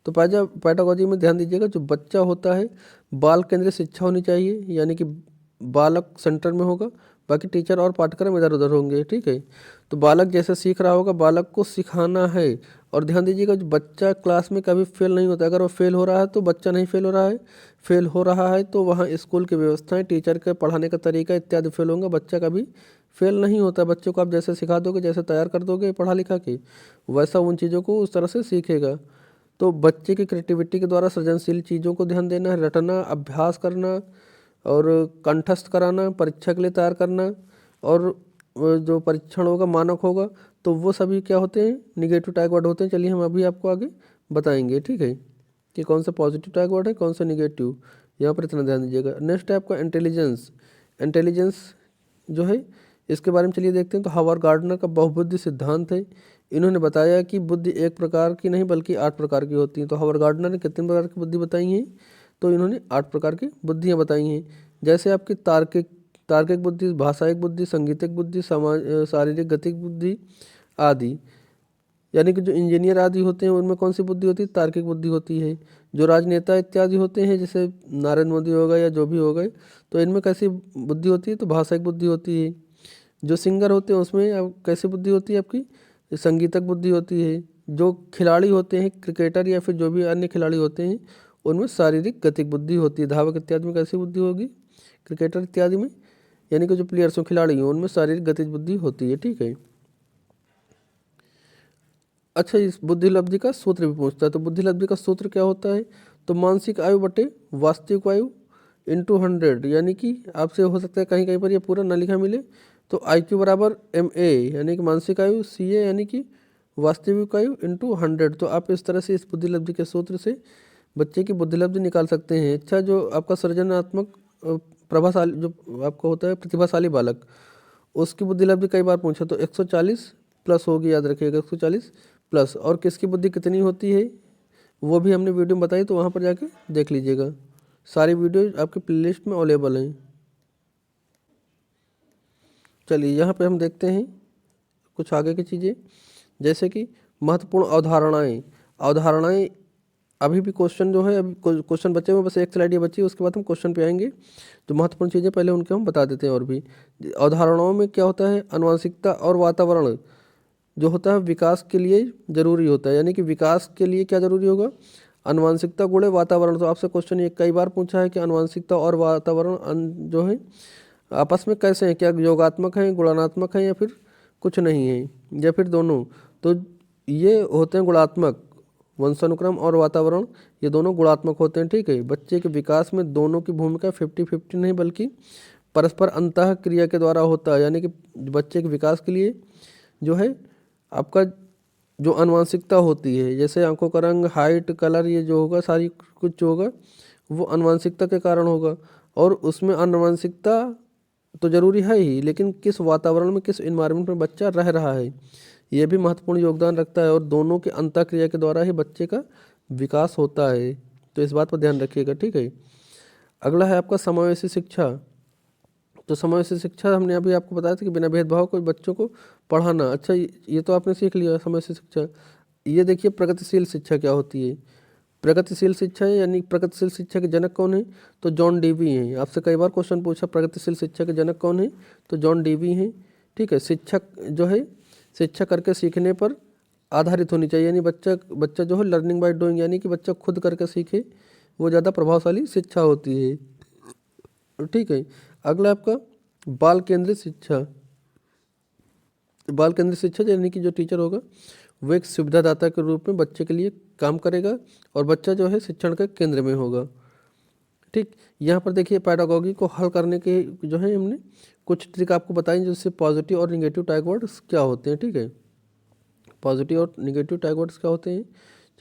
तो पैडागॉजी में ध्यान दीजिएगा, जो बच्चा होता है बाल केंद्रित शिक्षा होनी चाहिए, यानी कि बालक सेंटर में होगा, बाकी टीचर और पाठ्यक्रम इधर उधर होंगे, ठीक है। तो बालक जैसे सीख रहा होगा, बालक को सिखाना है। और ध्यान दीजिएगा, जो बच्चा क्लास में कभी फेल नहीं होता, अगर वो फेल हो रहा है तो बच्चा नहीं फेल हो रहा है, फेल हो रहा है तो वहाँ स्कूल की व्यवस्थाएं, टीचर के पढ़ाने का तरीका इत्यादि फेल होंगे, बच्चा कभी फेल नहीं होता। बच्चों को आप जैसे सिखा दोगे, जैसे तैयार कर दोगे पढ़ा लिखा के, वैसा उन चीज़ों को उस तरह से सीखेगा। तो बच्चे की क्रिएटिविटी के द्वारा सृजनशील चीज़ों को ध्यान देना है, रटना, अभ्यास करना और कंठस्थ कराना, परीक्षा के लिए तैयार करना, और जो परीक्षण होगा मानक होगा, तो वो सभी क्या होते हैं, निगेटिव टैग वर्ड होते हैं। चलिए हम अभी आपको आगे बताएंगे, ठीक है, कि कौन सा पॉजिटिव टैग वर्ड है, कौन सा निगेटिव, यहाँ पर इतना ध्यान दीजिएगा। नेक्स्ट है आपका इंटेलिजेंस। इंटेलिजेंस जो है इसके बारे में चलिए देखते हैं। तो हावर्ड गार्डनर का बहुबुद्धि सिद्धांत है, इन्होंने बताया कि बुद्धि एक प्रकार की नहीं बल्कि 8 प्रकार की होती है। तो हावर्ड गार्डनर ने कितने प्रकार की बुद्धि बताई है? तो इन्होंने 8 प्रकार की बुद्धियाँ बताई हैं। जैसे आपकी तार्किक तार्किक बुद्धि, भाषायिक बुद्धि, संगीतिक बुद्धि, शारीरिक गतिक बुद्धि आदि। यानी कि जो इंजीनियर आदि होते हैं उनमें कौन सी बुद्धि होती है? तार्किक बुद्धि होती है। जो राजनेता इत्यादि होते हैं जैसे नरेंद्र मोदी हो गए या जो भी हो गए, तो इनमें कैसी बुद्धि होती है? तो भाषायिक बुद्धि होती है। जो सिंगर होते हैं उसमें अब कैसी बुद्धि होती है आपकी? संगीतक बुद्धि होती है। जो खिलाड़ी होते हैं, क्रिकेटर या फिर जो भी अन्य खिलाड़ी होते हैं, उनमें शारीरिक गतिक बुद्धि होती है। धावक इत्यादि में कैसी बुद्धि होगी? क्रिकेटर इत्यादि में, यानी कि जो प्लेयर्स हो, खिलाड़ी हो, उनमें शारीरिक गतिज बुद्धि होती है। ठीक है। अच्छा, इस बुद्धि लब्धि का सूत्र भी पूछता है। तो बुद्धि लब्धि का सूत्र क्या होता है? तो मानसिक आयु बटे वास्तविक आयु इंटू 100। यानी कि आपसे हो सकता है कहीं कहीं पर ये पूरा न लिखा मिले, तो IQ बराबर MA यानी कि मानसिक आयु, CA यानी कि वास्तविक आयु इंटू 100। तो आप इस तरह से इस बुद्धि लब्धि के सूत्र से बच्चे की बुद्धि लब्धि निकाल सकते हैं। अच्छा, जो आपका सृजनात्मक प्रभाशाली जो आपका होता है प्रतिभाशाली बालक, उसकी बुद्धि लब्धि कई बार पूछा, तो 140 प्लस होगी, याद रखिएगा 140 प्लस। और किसकी बुद्धि कितनी होती है वो भी हमने वीडियो में बताई, तो वहाँ पर जाके देख लीजिएगा। सारी वीडियो आपके प्लेलिस्ट में अवेलेबल हैं। चलिए यहाँ पे हम देखते हैं कुछ आगे की चीज़ें, जैसे कि महत्वपूर्ण अवधारणाएं। अवधारणाएं अभी भी क्वेश्चन जो है, अभी क्वेश्चन बचे हुए, बस एक स्लाइड ये बची है, उसके बाद हम क्वेश्चन पे आएंगे। तो महत्वपूर्ण चीज़ें पहले उनके हम बता देते हैं। और भी अवधारणाओं में क्या होता है? आनुवंशिकता और वातावरण जो होता है विकास के लिए जरूरी होता है। यानी कि विकास के लिए क्या जरूरी होगा? आनुवंशिकता गुणे वातावरण। तो आपसे क्वेश्चन ये कई बार पूछा है कि आनुवंशिकता और वातावरण जो है आपस में कैसे हैं? क्या योगात्मक हैं, गुणात्मक हैं, या फिर कुछ नहीं है, या फिर दोनों? तो ये होते हैं गुणात्मक। वंशानुक्रम और वातावरण ये दोनों गुणात्मक होते हैं। ठीक है। बच्चे के विकास में दोनों की भूमिका 50-50 नहीं बल्कि परस्पर अंतः क्रिया के द्वारा होता है। यानी कि बच्चे के विकास के लिए जो है आपका जो आनुवंशिकता होती है, जैसे आंखों का रंग, हाइट, कलर, ये जो होगा सारी कुछ जो होगा वो आनुवंशिकता के कारण होगा। और उसमें आनुवंशिकता तो जरूरी है ही, लेकिन किस वातावरण में, किस इन्वायरमेंट में बच्चा रह रहा है, ये भी महत्वपूर्ण योगदान रखता है। और दोनों के अंतःक्रिया के द्वारा ही बच्चे का विकास होता है। तो इस बात पर ध्यान रखिएगा। ठीक है। अगला है आपका समावेशी शिक्षा। तो समावेशी शिक्षा हमने अभी आपको बताया था कि बिना भेदभाव को बच्चों को पढ़ाना। अच्छा, ये तो आपने सीख लिया समावेशी शिक्षा। ये देखिए प्रगतिशील शिक्षा क्या होती है। प्रगतिशील शिक्षा यानी प्रगतिशील शिक्षा के जनक कौन है? तो जॉन डीवी हैं। आपसे कई बार क्वेश्चन पूछा प्रगतिशील शिक्षा के जनक कौन है? तो जॉन डीवी हैं। ठीक है। शिक्षक जो है शिक्षा करके सीखने पर आधारित होनी चाहिए। यानी बच्चा बच्चा जो है लर्निंग बाय डूइंग, यानी कि बच्चा खुद करके सीखे, वो ज़्यादा प्रभावशाली शिक्षा होती है। ठीक है। अगला आपका बाल केंद्रित शिक्षा। बाल केंद्रित शिक्षा यानी कि जो टीचर होगा वो एक सुविधादाता के रूप में बच्चे के लिए काम करेगा और बच्चा जो है शिक्षण के केंद्र में होगा। ठीक। यहाँ पर देखिए पैडागोगी को हल करने के जो है हमने कुछ ट्रिक आपको बताई, जिससे पॉजिटिव और निगेटिव टैग वर्ड्स क्या होते हैं। ठीक है। पॉजिटिव और निगेटिव टैग वर्ड्स क्या होते हैं,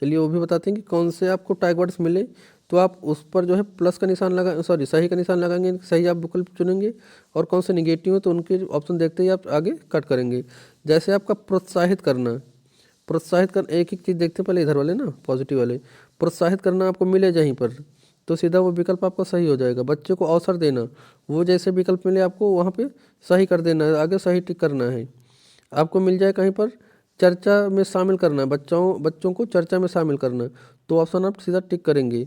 चलिए वो भी बताते हैं कि कौन से आपको टैग वर्ड्स मिले, तो आप उस पर जो है प्लस का निशान लगा, सॉरी सही का निशान लगाएंगे, सही आप विकल्प चुनेंगे। और कौन से निगेटिव है तो उनके ऑप्शन देखते ही आप आगे कट करेंगे। जैसे आपका प्रोत्साहित करना, प्रोत्साहित कर, एक एक चीज़ देखते हैं पहले इधर वाले ना, पॉजिटिव वाले। प्रोत्साहित करना आपको मिले जहीं पर, तो सीधा वो विकल्प आपका सही हो जाएगा। बच्चे को अवसर देना, वो जैसे विकल्प मिले आपको वहाँ पे सही कर देना है, आगे सही टिक करना है। आपको मिल जाए कहीं पर चर्चा में शामिल करना, बच्चों को चर्चा में शामिल करना, तो ऑप्शन आप सीधा टिक करेंगे।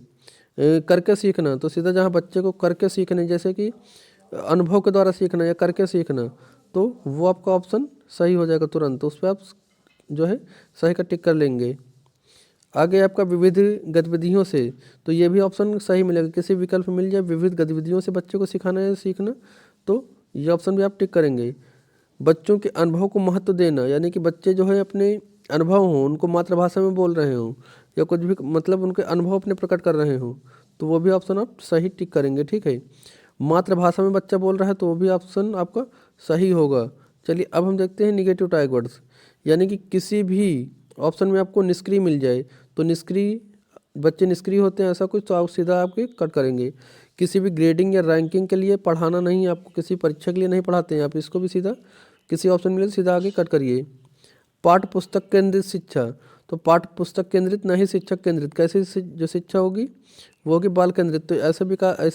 करके सीखना, तो सीधा जहाँ बच्चे को करके सीखने, जैसे कि अनुभव के द्वारा सीखना या करके सीखना, तो वो आपका ऑप्शन सही हो जाएगा तुरंत। तो उस पर आप जो है सही का टिक कर लेंगे। आगे आपका विविध गतिविधियों से, तो ये भी ऑप्शन सही मिलेगा। किसी विकल्प मिल जाए विविध गतिविधियों से बच्चे को सिखाना या सीखना, तो ये ऑप्शन भी आप टिक करेंगे। बच्चों के अनुभव को महत्व देना, यानी कि बच्चे जो है अपने अनुभव हों, उनको मातृभाषा में बोल रहे हों या कुछ भी, मतलब उनके अनुभव अपने प्रकट कर रहे हों, तो वो भी ऑप्शन आप सही टिक करेंगे। ठीक है। मातृभाषा में बच्चा बोल रहा है तो वो भी ऑप्शन आपका सही होगा। चलिए अब हम देखते हैं निगेटिव टैग वर्ड्स, यानी कि किसी भी ऑप्शन में आपको निष्क्रिय मिल जाए, तो निष्क्रिय, बच्चे निष्क्रिय होते हैं ऐसा कुछ, तो आप सीधा आपके कट करेंगे। किसी भी ग्रेडिंग या रैंकिंग के लिए पढ़ाना नहीं, आपको किसी परीक्षा के लिए नहीं पढ़ाते हैं आप, इसको भी सीधा किसी ऑप्शन मिले तो सीधा आगे कट करिए। पाठ्य पुस्तक केंद्रित शिक्षा, तो पाठ्य पुस्तक केंद्रित नहीं शिक्षक केंद्रित, कैसी जो शिक्षा होगी वो होगी बाल केंद्रित। तो ऐसे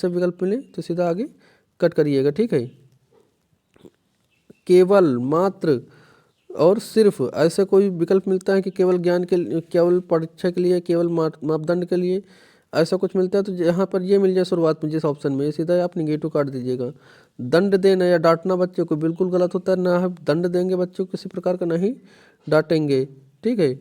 विकल्प मिले तो सीधा आगे कट करिएगा, ठीक है। केवल, मात्र और सिर्फ, ऐसे कोई विकल्प मिलता है कि केवल ज्ञान के, केवल परीक्षा के लिए, केवल मापदंड के लिए, ऐसा कुछ मिलता है तो यहाँ पर ये मिल जाए शुरुआत में जिस ऑप्शन में, सीधा आप निगेटिव काट दीजिएगा। दंड देना या डांटना बच्चे को बिल्कुल गलत होता है, ना हम दंड देंगे बच्चों को, किसी प्रकार का नहीं डांटेंगे, ठीक है।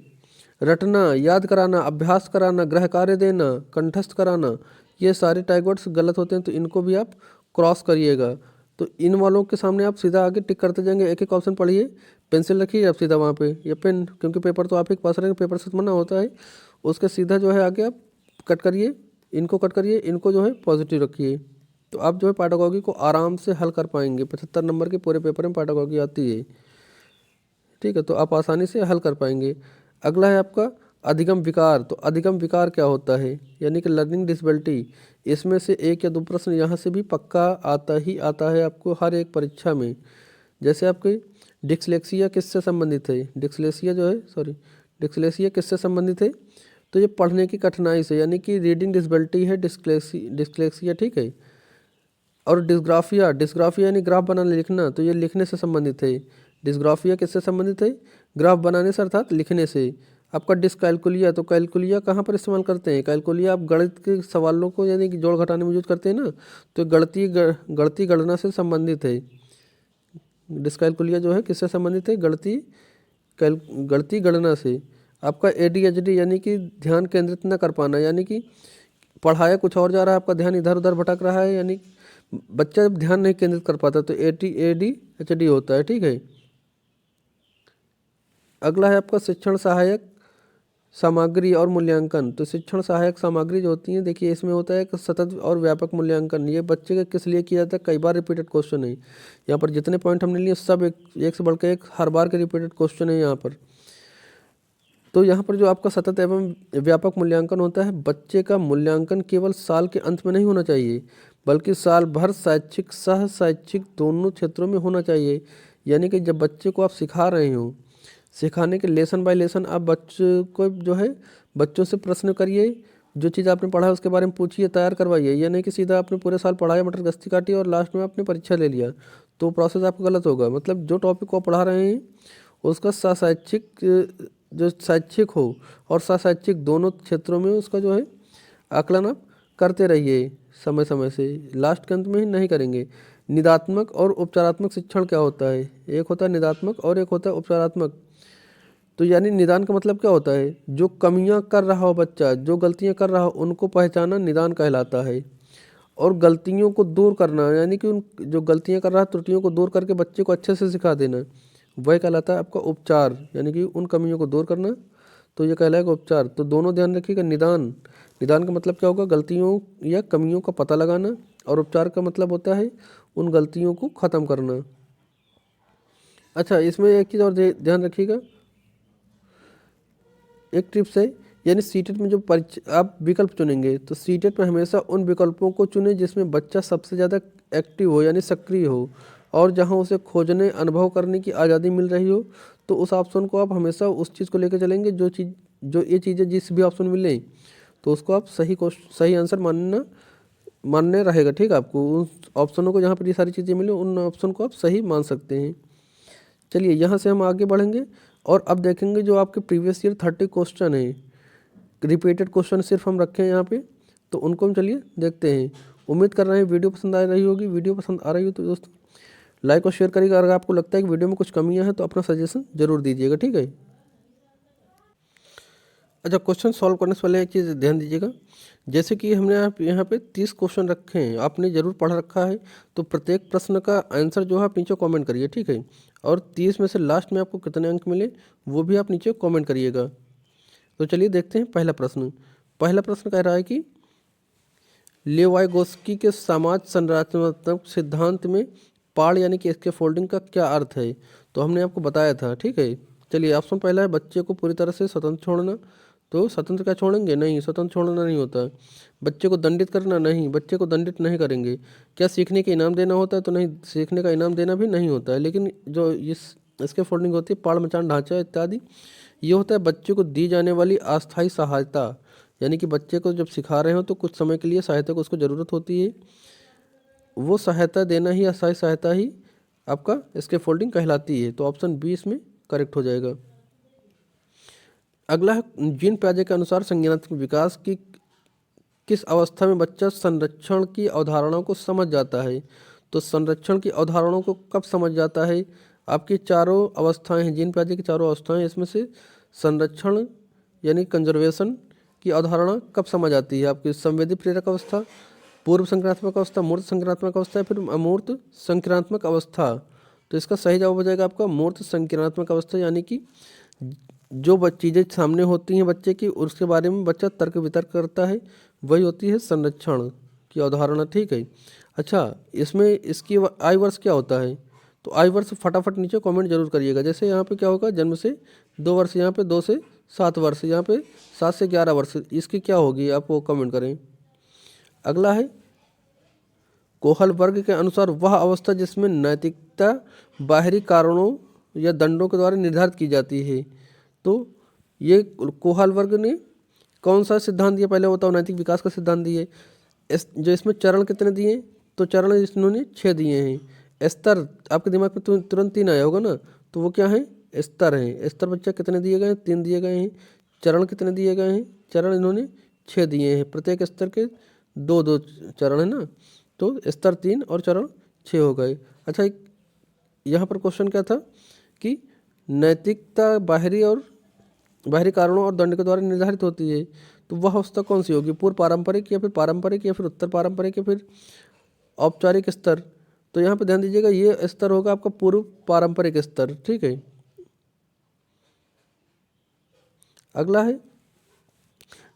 रटना, याद कराना, अभ्यास कराना, गृह कार्य देना, कंठस्थ कराना, ये सारे टैग वर्ड्स गलत होते हैं, तो इनको भी आप क्रॉस करिएगा। तो इन वालों के सामने आप सीधा आगे टिक करते जाएंगे, एक एक ऑप्शन पढ़िए, पेंसिल रखिए आप सीधा वहाँ पे, या पेन, क्योंकि पेपर तो आप ही के पास रहेंगे, पेपर से मना होता है, उसके सीधा जो है आगे आप कट करिए, इनको कट करिए, इनको जो है पॉजिटिव रखिए। तो आप जो है पैडागोजी को आराम से हल कर पाएंगे। 75 नंबर के पूरे पेपर में पैडागोजी आती है, ठीक है, तो आप आसानी से हल कर पाएंगे। अगला है आपका अधिगम विकार। तो अधिगम विकार क्या होता है, यानी कि लर्निंग डिसेबिलिटी। इसमें से एक या दो प्रश्न यहाँ से भी पक्का आता है आपको हर एक परीक्षा में। जैसे आपके डिस्लेक्सिया किससे संबंधित है, डिस्लेक्सिया किससे संबंधित है, तो ये पढ़ने की कठिनाई से, यानी कि रीडिंग डिसेबिलिटी है डिस्लेक्सिया, ठीक है। और डिस्ग्राफिया यानी ग्राफ बनाना लिखना, तो ये लिखने से संबंधित है। डिस्ग्राफिया किससे संबंधित है, ग्राफ बनाने से अर्थात लिखने से। आपका डिसकैलकुलिया, तो कैलकुलिया कहाँ पर इस्तेमाल करते हैं, कैलकुलिया आप गणित के सवालों को यानी कि जोड़ घटाने में यूज करते हैं ना, तो गणती गणना से संबंधित है। डिसकैलकुलिया जो है किससे संबंधित है, गणती गणना से। आपका ADHD यानी कि ध्यान केंद्रित न कर पाना, यानी कि पढ़ाया कुछ और जा रहा है, आपका ध्यान इधर उधर भटक रहा है, यानी बच्चा जब ध्यान नहीं केंद्रित कर पाता तो ADHD होता है, ठीक है। अगला है आपका शिक्षण सहायक सामग्री और मूल्यांकन। तो शिक्षण सहायक सामग्री जो होती है, देखिए इसमें होता है कि सतत और व्यापक मूल्यांकन। ये बच्चे का किस लिए किया जाता है, कई बार रिपीटेड क्वेश्चन है यहाँ पर, जितने पॉइंट हमने लिए सब एक से बढ़कर एक हर बार के रिपीटेड क्वेश्चन है यहाँ पर। तो यहाँ पर जो आपका सतत एवं व्यापक मूल्यांकन होता है, बच्चे का मूल्यांकन केवल साल के अंत में नहीं होना चाहिए, बल्कि साल भर शैक्षिक सह शैक्षिक दोनों क्षेत्रों में होना चाहिए। यानी कि जब बच्चे को आप सिखा रहे हो, सिखाने के लेसन बाय लेसन आप बच्चों को जो है, बच्चों से प्रश्न करिए, जो चीज़ आपने पढ़ा है उसके बारे में पूछिए, तैयार करवाइए। यह नहीं कि सीधा आपने पूरे साल पढ़ाया, मटर गश्ती काटी और लास्ट में आपने परीक्षा ले लिया, तो प्रोसेस आपका गलत होगा। मतलब जो टॉपिक को आप पढ़ा रहे हैं उसका शैक्षिक जो शैक्षिक हो और शैक्षिक दोनों क्षेत्रों में उसका जो है आकलन आप करते रहिए समय समय से, लास्ट के अंत में ही नहीं करेंगे। निदात्मक और उपचारात्मक शिक्षण क्या होता है, एक होता है निदात्मक और एक होता है उपचारात्मक। तो यानी निदान का मतलब क्या होता है, जो कमियां कर रहा हो बच्चा, जो गलतियां कर रहा हो उनको पहचानना निदान कहलाता है। और गलतियों को दूर करना, यानी कि उन जो गलतियां कर रहा है त्रुटियों को दूर करके बच्चे को अच्छे से सिखा देना, वह कहलाता है आपका उपचार, यानी कि उन कमियों को दूर करना, तो ये कहलाएगा उपचार। तो दोनों ध्यान रखिएगा। निदान का मतलब क्या होगा, गलतियों या कमियों का पता लगाना, और उपचार का मतलब होता है उन गलतियों को ख़त्म करना। अच्छा, इसमें एक चीज़ और ध्यान रखिएगा, एक टिप्स है, यानी सीटेट में जो आप विकल्प चुनेंगे तो सीटेट में हमेशा उन विकल्पों को चुनें जिसमें बच्चा सबसे ज़्यादा एक्टिव हो, यानी सक्रिय हो, और जहां उसे खोजने अनुभव करने की आज़ादी मिल रही हो, तो उस ऑप्शन को आप हमेशा उस चीज़ को लेकर चलेंगे। जो ये चीज़ें जिस भी ऑप्शन में मिलें तो उसको आप सही आंसर मानने रहेगा, ठीक है। आपको उन ऑप्शनों को जहाँ पर ये सारी चीज़ें मिले उन ऑप्शन को आप सही मान सकते हैं। चलिए यहाँ से हम आगे बढ़ेंगे और अब देखेंगे जो आपके प्रीवियस ईयर 30 क्वेश्चन है, रिपीटेड क्वेश्चन सिर्फ हम रखे हैं यहाँ पे, तो उनको हम चलिए देखते हैं। उम्मीद कर रहे हैं वीडियो पसंद आ रही होगी। वीडियो पसंद आ रही हो तो दोस्तों लाइक और शेयर करिएगा। अगर आपको लगता है कि वीडियो में कुछ कमियां हैं तो अपना सजेशन जरूर दीजिएगा, ठीक है। अच्छा, क्वेश्चन सॉल्व करने से पहले एक चीज़ ध्यान दीजिएगा, जैसे कि हमने यहाँ पे 30 क्वेश्चन रखे हैं, आपने ज़रूर पढ़ रखा है, तो प्रत्येक प्रश्न का आंसर जो है आप नीचे कमेंट करिए, ठीक है। और 30 में से लास्ट में आपको कितने अंक मिले वो भी आप नीचे कमेंट करिएगा। तो चलिए देखते हैं पहला प्रश्न कह रहा है कि लेवाइगोस्की के समाज संरचनात्मक सिद्धांत में पाड़ यानी कि इसके फोल्डिंग का क्या अर्थ है। तो हमने आपको बताया था, ठीक है। चलिए ऑप्शन पहला है बच्चे को पूरी तरह से स्वतंत्र छोड़ना। तो स्वतंत्र क्या छोड़ेंगे, नहीं, स्वतंत्र छोड़ना नहीं होता है। बच्चे को दंडित करना, नहीं, बच्चे को दंडित नहीं करेंगे। क्या सीखने के इनाम देना होता है, तो नहीं, सीखने का इनाम देना भी नहीं होता है। लेकिन जो इस इसके फोल्डिंग होती है पाड़ मचान ढांचा इत्यादि। ये होता है बच्चे को दी जाने वाली अस्थायी सहायता, यानी कि बच्चे को जब सिखा रहे हो तो कुछ समय के लिए सहायता को उसको ज़रूरत होती है, वो सहायता देना ही अस्थायी सहायता ही आपका इसके फोल्डिंग कहलाती है। तो ऑप्शन बी इसमें करेक्ट हो जाएगा। अगला है जीन पियाजे के अनुसार संज्ञानात्मक विकास की किस अवस्था में बच्चा संरक्षण की अवधारणाओं को समझ जाता है। तो संरक्षण की अवधारणाओं को कब समझ जाता है? आपकी चारों अवस्थाएं हैं, जीन पियाजे की चारों अवस्थाएं, इसमें से संरक्षण यानी कंजर्वेशन की अवधारणा कब समझ आती है? आपकी संवेदी प्रेरक अवस्था, पूर्व संक्रियात्मक अवस्था, मूर्त संक्रियात्मक अवस्था या फिर अमूर्त संक्रियात्मक अवस्था। तो इसका सही जवाब हो जाएगा आपका मूर्त संक्रियात्मक अवस्था, यानी कि जो चीज़ें सामने होती हैं बच्चे की उसके बारे में बच्चा तर्क वितर्क करता है, वही होती है संरक्षण की अवधारणा। ठीक है। अच्छा, इसमें इसकी आयु वर्ष क्या होता है? तो आयु वर्ष फटाफट नीचे कमेंट जरूर करिएगा। जैसे यहाँ पे क्या होगा, जन्म से 2 वर्ष, यहाँ पे 2 से 7 वर्ष, यहाँ पे 7 से 11 वर्ष, इसकी क्या होगी आप वो कमेंट करें। अगला है कोहल वर्ग के अनुसार वह अवस्था जिसमें नैतिकता बाहरी कारणों या दंडों के द्वारा निर्धारित की जाती है। तो ये कोहल वर्ग ने कौन सा सिद्धांत दिया, पहले बताओ। नैतिक विकास का सिद्धांत दिए। जो इसमें चरण कितने दिए? तो चरण इन्होंने 6 दिए हैं। स्तर आपके दिमाग में तुरंत 3 आया होगा ना, तो वो क्या है? स्तर हैं। स्तर बच्चा कितने दिए गए हैं? 3 दिए गए हैं। चरण कितने दिए गए हैं? चरण इन्होंने 6 दिए हैं। प्रत्येक स्तर के 2-2 चरण है ना, तो स्तर 3 और चरण 6 हो गए। अच्छा, यहाँ पर क्वेश्चन क्या था कि नैतिकता बाहरी कारणों और दंड के द्वारा निर्धारित होती है, तो वह अवस्था कौन सी होगी? पूर्व पारंपरिक या फिर पारंपरिक या फिर उत्तर पारंपरिक या फिर औपचारिक स्तर? तो यहाँ पे ध्यान दीजिएगा, ये स्तर होगा आपका पूर्व पारंपरिक स्तर। ठीक है। अगला है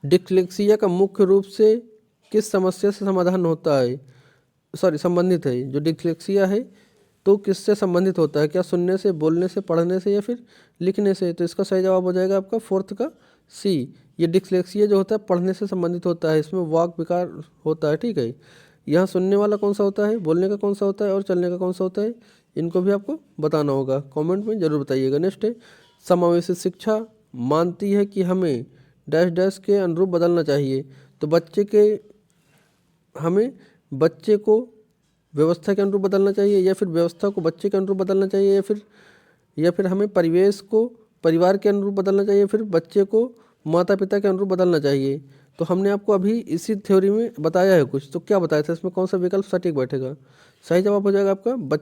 डिस्लेक्सिया का मुख्य रूप से किस समस्या से समाधान होता है, संबंधित है? जो डिस्लेक्सिया है तो किससे संबंधित होता है? क्या सुनने से, बोलने से, पढ़ने से या फिर लिखने से? तो इसका सही जवाब हो जाएगा आपका 4th का सी। ये डिस्लेक्सिया जो होता है पढ़ने से संबंधित होता है, इसमें वाक विकार होता है। ठीक है। यहाँ सुनने वाला कौन सा होता है, बोलने का कौन सा होता है और चलने का कौन सा होता है, इनको भी आपको बताना होगा, कमेंट में जरूर बताइएगा। नेक्स्ट है समावेशी शिक्षा मानती है कि हमें डैश डैश के अनुरूप बदलना चाहिए। तो हमें बच्चे को व्यवस्था के अनुरूप बदलना चाहिए, या फिर व्यवस्था को बच्चे के अनुरूप बदलना चाहिए, या फिर हमें परिवेश को परिवार के अनुरूप बदलना चाहिए, फिर बच्चे को माता पिता के अनुरूप बदलना चाहिए। तो हमने आपको अभी इसी थ्योरी में बताया है कुछ, तो क्या बताया था, इसमें कौन सा विकल्प सटीक बैठेगा? सही जवाब हो जाएगा आपका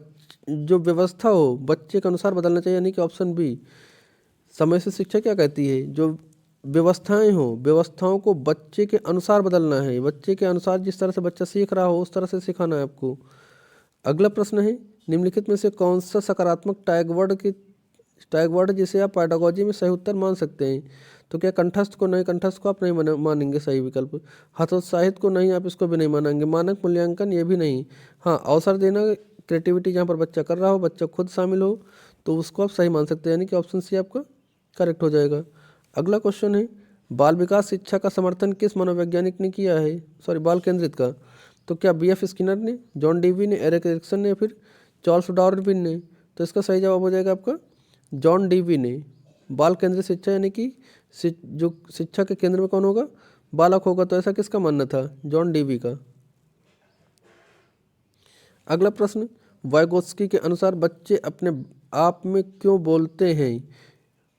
जो व्यवस्था हो बच्चे के अनुसार बदलना चाहिए, यानी कि ऑप्शन बी। समय से शिक्षा क्या कहती है? जो व्यवस्थाएं हो, व्यवस्थाओं को बच्चे के अनुसार बदलना है, बच्चे के अनुसार जिस तरह से बच्चा सीख रहा हो उस तरह से सिखाना है आपको। अगला प्रश्न है निम्नलिखित में से कौन सा सकारात्मक टैग वर्ड जिसे आप पेडागोजी में सही उत्तर मान सकते हैं? तो क्या कंठस्थ को नहीं, कंठस्थ को आप नहीं मानेंगे सही विकल्प। हतोत्साहित को नहीं, आप इसको भी नहीं मानेंगे। मानक मूल्यांकन ये भी नहीं। हाँ, अवसर देना, क्रिएटिविटी जहाँ पर बच्चा कर रहा हो, बच्चा खुद शामिल हो, तो उसको आप सही मान सकते हैं, यानी कि ऑप्शन सी आपका करेक्ट हो जाएगा। अगला क्वेश्चन है बाल विकास शिक्षा का समर्थन किस मनोवैज्ञानिक ने किया है, बाल केंद्रित का? तो क्या B.F. स्किनर ने, जॉन डीवी ने, एरिक एरिक्सन ने, फिर चार्ल्स डार्विन ने? तो इसका सही जवाब हो जाएगा आपका जॉन डीवी ने। बाल केंद्रित शिक्षा यानी कि जो शिक्षा के केंद्र में कौन होगा? बालक होगा। तो ऐसा किसका मानना था? जॉन डीवी का। अगला प्रश्न वाइगोत्स्की के अनुसार बच्चे अपने आप में क्यों बोलते हैं?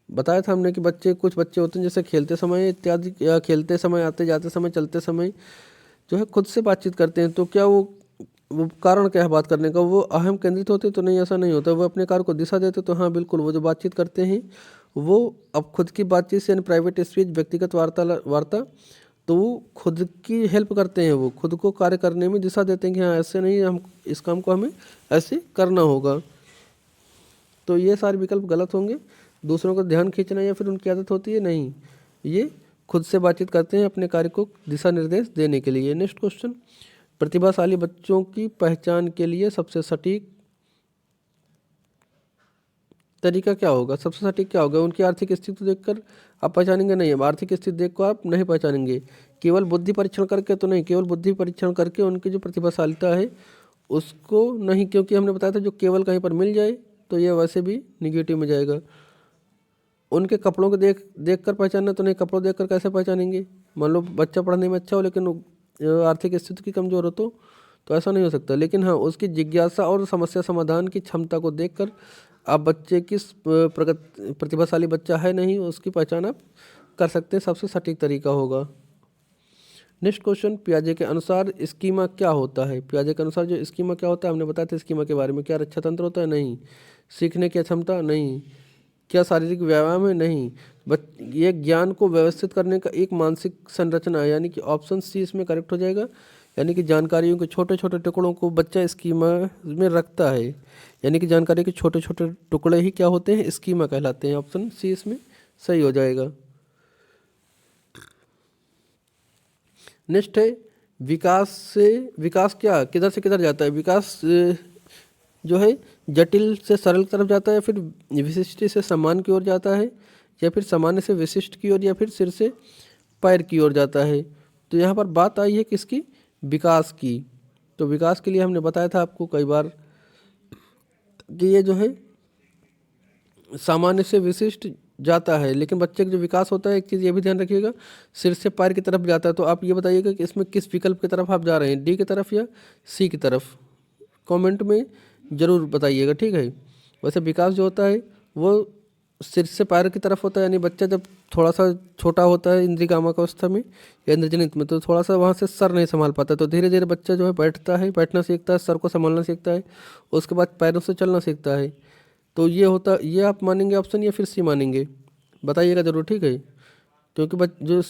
बताया था हमने कि कुछ बच्चे होते हैं जैसे खेलते समय इत्यादि, या खेलते समय, आते जाते समय, चलते समय जो है खुद से बातचीत करते हैं। तो क्या वो कारण क्या है बात करने का? वो अहम केंद्रित होते? तो नहीं, ऐसा नहीं होता। वो अपने कार्य को दिशा देते? तो हाँ बिल्कुल। वो जो बातचीत करते हैं वो अब खुद की बातचीत से, यानी प्राइवेट स्पीच, व्यक्तिगत वार्ता, तो वो खुद की हेल्प करते हैं, वो खुद को कार्य करने में दिशा देते हैं कि हाँ ऐसे नहीं, हम इस काम को हमें ऐसे करना होगा। तो ये सारे विकल्प गलत होंगे। दूसरों को ध्यान खींचना या फिर उनकी आदत होती है? नहीं, ये खुद से बातचीत करते हैं अपने कार्य को दिशा निर्देश देने के लिए। नेक्स्ट क्वेश्चन प्रतिभाशाली बच्चों की पहचान के लिए सबसे सटीक तरीका क्या होगा? सबसे सटीक क्या होगा? उनकी आर्थिक स्थिति देखकर आप पहचानेंगे? नहीं, आर्थिक स्थिति देखकर आप नहीं पहचानेंगे। केवल बुद्धि परीक्षण करके तो नहीं, केवल बुद्धि परीक्षण करके उनकी जो प्रतिभाशालिता है उसको नहीं, क्योंकि हमने बताया था जो केवल कहीं पर मिल जाए तो ये वैसे भी निगेटिव में जाएगा। उनके कपड़ों को देख कर पहचानना, तो नहीं, कपड़ों देख कर कैसे पहचानेंगे? मान लो बच्चा पढ़ने में अच्छा हो लेकिन आर्थिक स्थिति की कमज़ोर हो तो ऐसा नहीं हो सकता। लेकिन हाँ, उसकी जिज्ञासा और समस्या समाधान की क्षमता को देखकर आप बच्चे किस प्रतिभाशाली बच्चा है नहीं, उसकी पहचान आप कर सकते हैं, सबसे सटीक तरीका होगा। नेक्स्ट क्वेश्चन, पियाजे के अनुसार स्कीमा क्या होता है? पियाजे के अनुसार जो स्कीमा क्या होता है, हमने बताया था स्कीमा के बारे में। क्या रक्षा तंत्र होता है? नहीं। सीखने की क्षमता? नहीं। क्या शारीरिक व्यायाम है? नहीं। ये ज्ञान को व्यवस्थित करने का एक मानसिक संरचना है, यानी कि ऑप्शन सी इसमें करेक्ट हो जाएगा। यानी कि जानकारियों के छोटे छोटे टुकड़ों को बच्चा स्कीमा में रखता है, यानी कि जानकारी के छोटे छोटे टुकड़े ही क्या होते हैं? स्कीमा कहलाते हैं। ऑप्शन सी इसमें सही हो जाएगा। नेक्स्ट है, विकास क्या किधर से किधर जाता है? विकास जो है जटिल से सरल की तरफ जाता है, फिर विशिष्ट से सामान्य की ओर जाता है, या फिर सामान्य से विशिष्ट की ओर, या फिर सिर से पैर की ओर जाता है। तो यहाँ पर बात आई है किसकी? विकास की। तो विकास के लिए हमने बताया था आपको कई बार कि ये जो है सामान्य से विशिष्ट जाता है, लेकिन बच्चे का जो विकास होता है, एक चीज़ ये भी ध्यान रखिएगा, सिर से पैर की तरफ जाता है। तो आप ये बताइएगा कि इसमें किस विकल्प की तरफ आप जा रहे हैं, डी की तरफ या सी की तरफ? कमेंट में ज़रूर बताइएगा, ठीक है। वैसे विकास जो होता है वो सिर से पैर की तरफ होता है, यानी बच्चा जब थोड़ा सा छोटा होता है इंद्रिय कामक अवस्था में या इंद्रजनित में, तो थोड़ा सा वहाँ से सर नहीं संभाल पाता, तो धीरे धीरे बच्चा जो है बैठना सीखता है, सर को संभालना सीखता है, उसके बाद पैरों से चलना सीखता है। तो ये आप मानेंगे ऑप्शन या फिर सी मानेंगे? बताइएगा ज़रूर, ठीक है। क्योंकि जो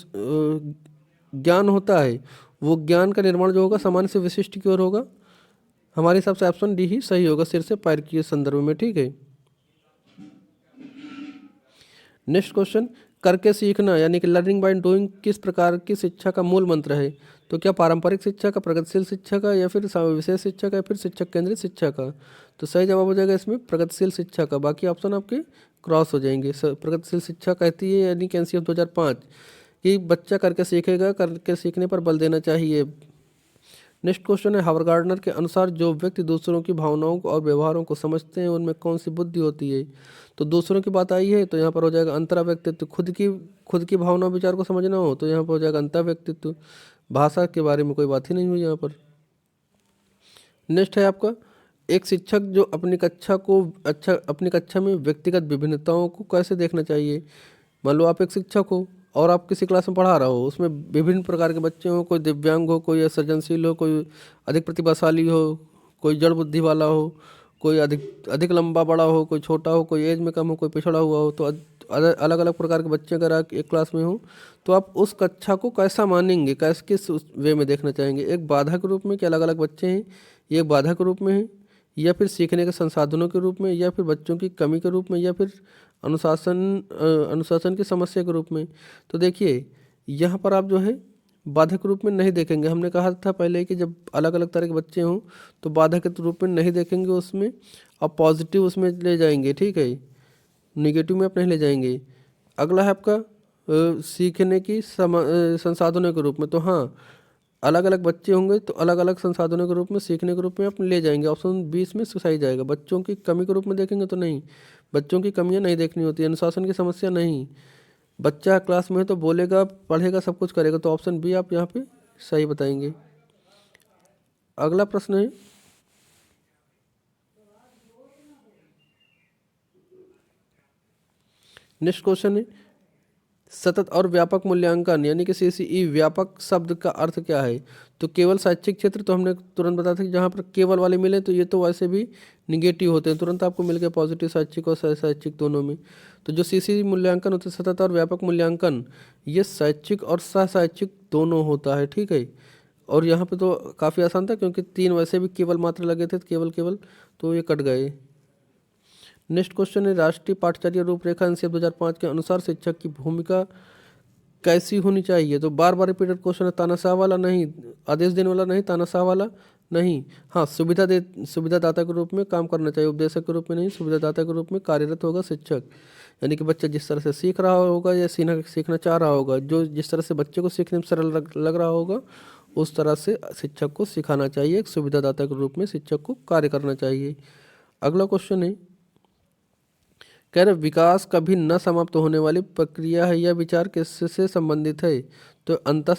ज्ञान होता है वो ज्ञान का निर्माण जो होगा सामान्य से विशिष्ट की ओर होगा। हमारे हिसाब से ऑप्शन डी ही सही होगा, सिर से पैर के संदर्भ में, ठीक है। नेक्स्ट क्वेश्चन, करके सीखना यानी कि लर्निंग बाय डूइंग किस प्रकार की शिक्षा का मूल मंत्र है? तो क्या पारंपरिक शिक्षा का, प्रगतिशील शिक्षा का, या फिर विशेष शिक्षा का, या फिर शिक्षक केंद्रित शिक्षा का? तो सही जवाब हो जाएगा इसमें प्रगतिशील शिक्षा का। बाकी ऑप्शन आपके क्रॉस हो जाएंगे। प्रगतिशील शिक्षा कहती है, यानी कि एनसीएफ 2005 कि बच्चा करके सीखेगा, करके सीखने पर बल देना चाहिए। नेक्स्ट क्वेश्चन है, हावर्ड गार्डनर के अनुसार जो व्यक्ति दूसरों की भावनाओं को और व्यवहारों को समझते हैं उनमें कौन सी बुद्धि होती है? तो दूसरों की बात आई है, तो यहाँ पर हो जाएगा अंतरा व्यक्तित्व। खुद की भावना विचार को समझना हो तो यहाँ पर हो जाएगा अंतर व्यक्तित्व। भाषा के बारे में कोई बात ही नहीं हुई यहाँ पर। नेक्स्ट है आपका, एक शिक्षक जो अपनी कक्षा में व्यक्तिगत विभिन्नताओं को कैसे देखना चाहिए? मान लो आप एक शिक्षक हो और आप किसी क्लास में पढ़ा रहा हो, उसमें विभिन्न प्रकार के बच्चे हों, कोई दिव्यांग हो, कोई सृजनशील हो, कोई अधिक प्रतिभाशाली हो, कोई जड़ बुद्धि वाला हो, कोई अधिक लंबा बड़ा हो, कोई छोटा हो, कोई एज में कम हो, कोई पिछड़ा हुआ हो। तो अलग अलग प्रकार के बच्चे अगर आप एक क्लास में हो तो आप उस कक्षा को कैसा मानेंगे, किस वे में देखना चाहेंगे? एक बाधा के रूप में कि अलग अलग बच्चे हैं ये एक बाधा के रूप में है, या फिर सीखने के संसाधनों के रूप में, या फिर बच्चों की कमी के रूप में, या फिर अनुशासन की समस्या के रूप में? तो देखिए यहाँ पर आप जो है बाधक रूप में नहीं देखेंगे। हमने कहा था पहले कि जब अलग अलग तरह के बच्चे हों तो बाधक के रूप में नहीं देखेंगे उसमें, और पॉजिटिव उसमें ले जाएंगे, ठीक है, निगेटिव में आप नहीं ले जाएंगे। अगला है आपका सीखने की संसाधनों के रूप में। तो हाँ, अलग अलग बच्चे होंगे तो अलग अलग संसाधनों के रूप में, सीखने के रूप में आप ले जाएंगे। ऑप्शन 20 में सही जाएगा। बच्चों की कमी के रूप में देखेंगे तो नहीं, बच्चों की कमियां नहीं देखनी होती। अनुशासन की समस्या नहीं, बच्चा क्लास में है तो बोलेगा, पढ़ेगा, सब कुछ करेगा। तो ऑप्शन बी आप यहाँ पे सही बताएंगे। अगला प्रश्न है, नेक्स्ट क्वेश्चन है, सतत और व्यापक मूल्यांकन यानी कि सीसीई व्यापक शब्द का अर्थ क्या है? तो केवल शैक्षिक क्षेत्र, तो हमने तुरंत बताया था कि जहाँ पर केवल वाले मिले तो ये तो वैसे भी निगेटिव होते हैं, तुरंत आपको मिल गया पॉजिटिव शैक्षिक और शैक्षिक दोनों में। तो जो सीसीई मूल्यांकन होता है, सतत और व्यापक मूल्यांकन, ये शैक्षिक और सहशैक्षिक दोनों होता है, ठीक है। और यहाँ पे तो काफ़ी आसान था क्योंकि 3 वैसे भी केवल मात्र लगे थे, केवल तो ये कट गए। नेक्स्ट क्वेश्चन है, राष्ट्रीय पाठ्यचर्या रूपरेखा एनसीएफ 2005 के अनुसार शिक्षक की भूमिका कैसी होनी चाहिए? तो बार बार रिपीटेड क्वेश्चन है, तानाशाह वाला नहीं, आदेश देने वाला नहीं, तानाशाह वाला नहीं। हाँ, सुविधादाता के रूप में काम करना चाहिए, उपदेशक के रूप में नहीं, सुविधादाता के रूप में कार्यरत होगा शिक्षक। यानी कि बच्चा जिस तरह से सीख रहा होगा या सीखना चाह रहा होगा, जो जिस तरह से बच्चे को सीखने में सरल लग रहा होगा, उस तरह से शिक्षक को सिखाना चाहिए। एक सुविधादाता के रूप में शिक्षक को कार्य करना चाहिए। अगला क्वेश्चन है, कह रहे विकास कभी न समाप्त होने वाली प्रक्रिया है या विचार किससे संबंधित है? तो अंतः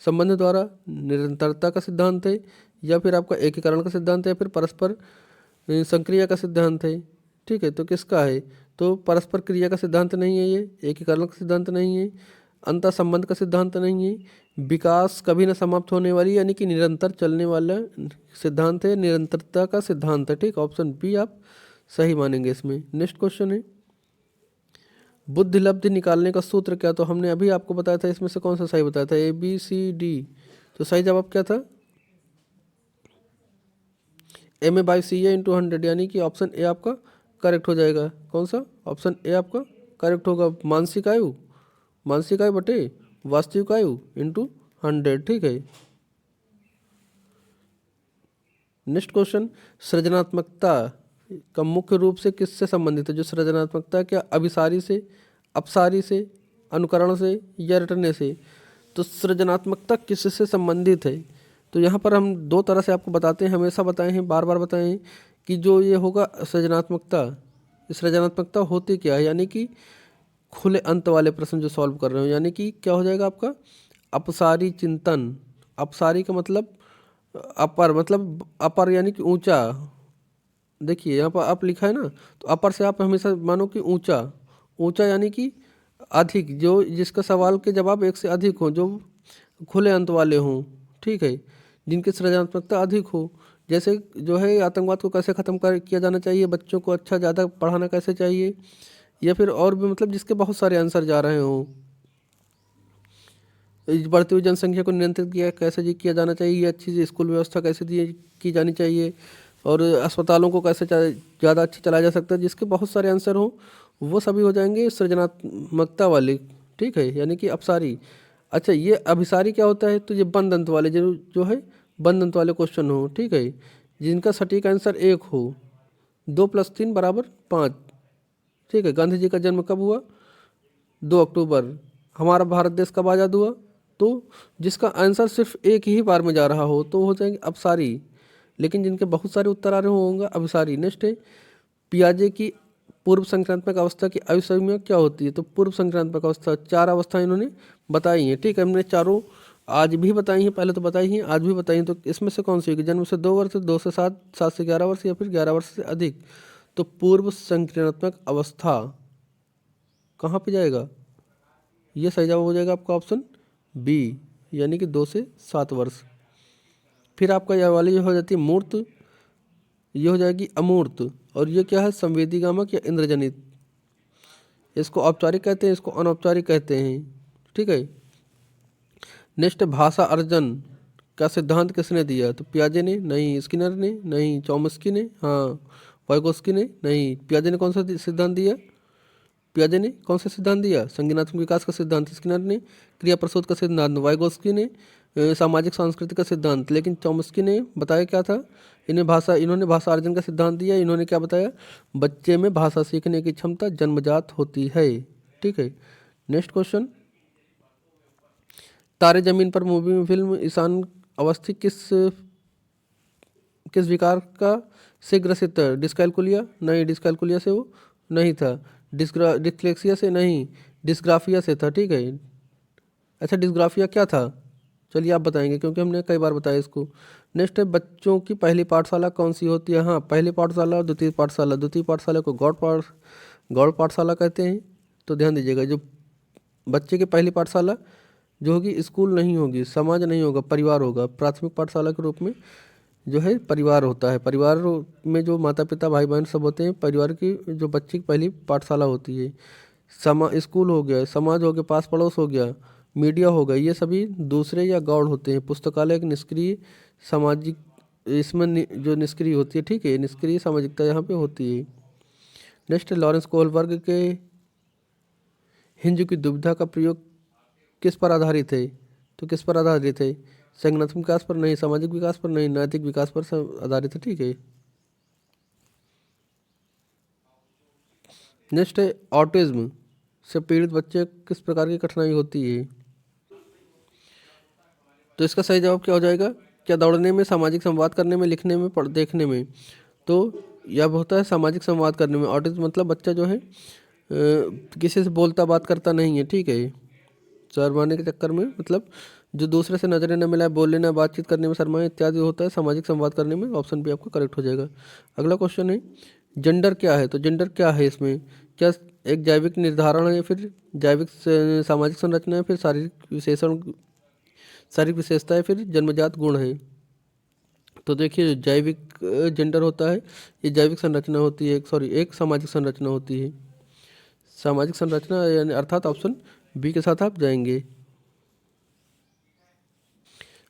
संबंध द्वारा, निरंतरता का सिद्धांत है, या फिर आपका एकीकरण का सिद्धांत है, या फिर परस्पर संक्रिया का सिद्धांत है। ठीक है, तो किसका है? तो परस्पर क्रिया का सिद्धांत नहीं है, ये एकीकरण का सिद्धांत नहीं है, अंतः संबंध का सिद्धांत नहीं है, विकास कभी न समाप्त होने वाली यानी कि निरंतर चलने वाला सिद्धांत है, निरंतरता का सिद्धांत है। ठीक, ऑप्शन बी आप सही मानेंगे इसमें। नेक्स्ट क्वेश्चन है बुद्धि लब्धि निकालने का सूत्र क्या? तो हमने अभी आपको बताया था, इसमें से कौन सा सही बताया था? ABCD। तो सही जवाब क्या था? MA/CA × 100 यानी कि ऑप्शन ए आपका करेक्ट हो जाएगा। कौन सा? ऑप्शन ए आपका करेक्ट होगा। मानसिक आयु बटे वास्तविक आयु × 100। ठीक है। नेक्स्ट क्वेश्चन, सृजनात्मकता का मुख्य रूप से किससे संबंधित है? जो सृजनात्मकता क्या अभिसारी से, अपसारी से, अनुकरण से या रटने से? तो सृजनात्मकता किससे संबंधित है? तो यहाँ पर हम दो तरह से आपको बताते हैं, हमेशा बताए हैं, बार बार बताए हैं कि जो ये होगा सृजनात्मकता होती क्या है, यानी कि खुले अंत वाले प्रश्न जो सॉल्व कर रहे हो, यानी कि क्या हो जाएगा आपका अपसारी चिंतन। अपसारी का मतलब अपर यानी कि ऊंचा। देखिए यहाँ पर अप लिखा है ना, तो अपर से आप हमेशा मानो कि ऊंचा, ऊंचा यानी कि अधिक, जो जिसका सवाल के जवाब एक से अधिक हो, जो खुले अंत वाले हों। ठीक है, जिनकी सृजनात्मकता अधिक हो। जैसे जो है आतंकवाद को कैसे ख़त्म किया जाना चाहिए, बच्चों को अच्छा ज़्यादा पढ़ाना कैसे चाहिए, या फिर और भी मतलब जिसके बहुत सारे आंसर जा रहे हों। इस बढ़ती हुई जनसंख्या को नियंत्रित कैसे किया जाना चाहिए, अच्छी स्कूल व्यवस्था कैसे की जानी चाहिए, और अस्पतालों को कैसे ज़्यादा अच्छा चलाया जा सकता है, जिसके बहुत सारे आंसर हों, वो सभी हो जाएंगे सृजनात्मकता वाले। ठीक है, यानी कि अपसारी। अच्छा, ये अभिसारी क्या होता है? तो ये बंद अंत वाले जो है बंद अंत वाले क्वेश्चन हो। ठीक है, जिनका सटीक आंसर 1 हो। 2 + 3 = 5। ठीक है, गांधी जी का जन्म कब हुआ? 2 अक्टूबर। हमारा भारत देश कब आज़ाद हुआ? तो जिसका आंसर सिर्फ एक ही बार में जा रहा हो तो हो जाएंगे अपसारी, लेकिन जिनके बहुत सारे उत्तर आ रहे होंगे अभिसारी। नेक्स्ट है पियाजे की पूर्व संक्रांतिक अवस्था की आयु सीमा क्या होती है? तो पूर्व संक्रांतिक अवस्था 4 अवस्थाएं इन्होंने बताई हैं। ठीक है, हमने चारों आज भी बताई हैं, पहले तो बताई हैं, आज भी बताई हैं। तो इसमें से कौन सी होगी? जन्म से 2 वर्ष, 2 से 7, 7 से 11 वर्ष, या फिर 11 वर्ष से अधिक? तो पूर्व संक्रांतिक अवस्था कहाँ पे जाएगा? ये सही जवाब हो जाएगा आपका ऑप्शन बी, यानी कि 2 से 7 वर्ष। फिर आपका यह वाली हो जाती है मूर्त, ये हो जाएगी अमूर्त, और ये क्या है? संवेदीगामक या इंद्रजनित। इसको औपचारिक कहते हैं, इसको अनौपचारिक कहते हैं। ठीक है। नेक्स्ट, भाषा अर्जन का सिद्धांत किसने दिया? तो पियाजे ने नहीं, स्किनर ने नहीं, चॉम्स्की ने हाँ, वाइगोस्की ने नहीं। पियाजे ने कौन सा सिद्धांत दिया? पियाजे ने कौन सा सिद्धांत दिया? संज्ञानात्मक विकास का सिद्धांत। स्किनर ने क्रिया प्रसूत का सिद्धांत। वाइगोस्की ने सामाजिक सांस्कृतिक का सिद्धांत। लेकिन चॉम्स्की ने बताया क्या था? इन्होंने भाषा अर्जन का सिद्धांत दिया। इन्होंने क्या बताया? बच्चे में भाषा सीखने की क्षमता जन्मजात होती है। ठीक है। नेक्स्ट क्वेश्चन, तारे जमीन पर मूवी में फिल्म ईशान अवस्थी किस विकार का से ग्रसित था? डिस्कैलकुलिया नहीं, डिस्कैलकुलिया से वो नहीं था। डिस्लेक्सिया से नहीं, डिस्ग्राफिया से था। ठीक है। अच्छा, डिस्ग्राफिया क्या था? चलिए आप बताएंगे, क्योंकि हमने कई बार बताया इसको। नेक्स्ट है बच्चों की पहली पाठशाला कौन सी होती है? हाँ, पहली पाठशाला और द्वितीय पाठशाला। द्वितीय पाठशाला को गौड़ पाठशाला कहते हैं। तो ध्यान दीजिएगा, जो बच्चे की पहली पाठशाला जो होगी स्कूल नहीं होगी, समाज नहीं होगा, परिवार होगा। प्राथमिक पाठशाला के रूप में जो है परिवार होता है। परिवार में जो माता पिता भाई बहन सब होते हैं, परिवार की जो बच्चे की पहली पाठशाला होती है। स्कूल हो गया, समाज हो गया, पास पड़ोस हो गया, मीडिया हो गया, ये सभी दूसरे या गौड़ होते हैं। पुस्तकालय एक निष्क्रिय सामाजिक, इसमें जो निष्क्रिय होती है। ठीक है, निष्क्रिय सामाजिकता यहाँ पे होती है। नेक्स्ट, लॉरेंस कोहलबर्ग के हिंजू की दुविधा का प्रयोग किस पर आधारित है? तो किस पर आधारित है? संगठनात्मक विकास पर नहीं, सामाजिक विकास पर नहीं, नैतिक विकास पर आधारित है। ठीक है। नेक्स्ट है ऑटिज्म से पीड़ित बच्चे किस प्रकार की कठिनाई होती है? तो इसका सही जवाब क्या हो जाएगा? क्या दौड़ने में, सामाजिक संवाद करने में, लिखने में, देखने में? तो या होता है सामाजिक संवाद करने में। ऑटिज्म मतलब बच्चा जो है किसी से बोलता बात करता नहीं है, ठीक है। शर्माने के चक्कर में मतलब जो दूसरे से नजरें न मिलाए, बोलने न बातचीत करने में शर्माए इत्यादि होता है सामाजिक संवाद करने में। ऑप्शन बी आपका करेक्ट हो जाएगा। अगला क्वेश्चन है जेंडर क्या है, तो जेंडर क्या है इसमें, क्या एक जैविक निर्धारण है, फिर जैविक सामाजिक संरचना है, फिर शारीरिक विशेषता है, फिर जन्मजात गुण है। तो देखिए जैविक जेंडर होता है, ये जैविक संरचना होती है, सॉरी एक सामाजिक संरचना होती है। सामाजिक संरचना यानी अर्थात ऑप्शन बी के साथ आप जाएंगे।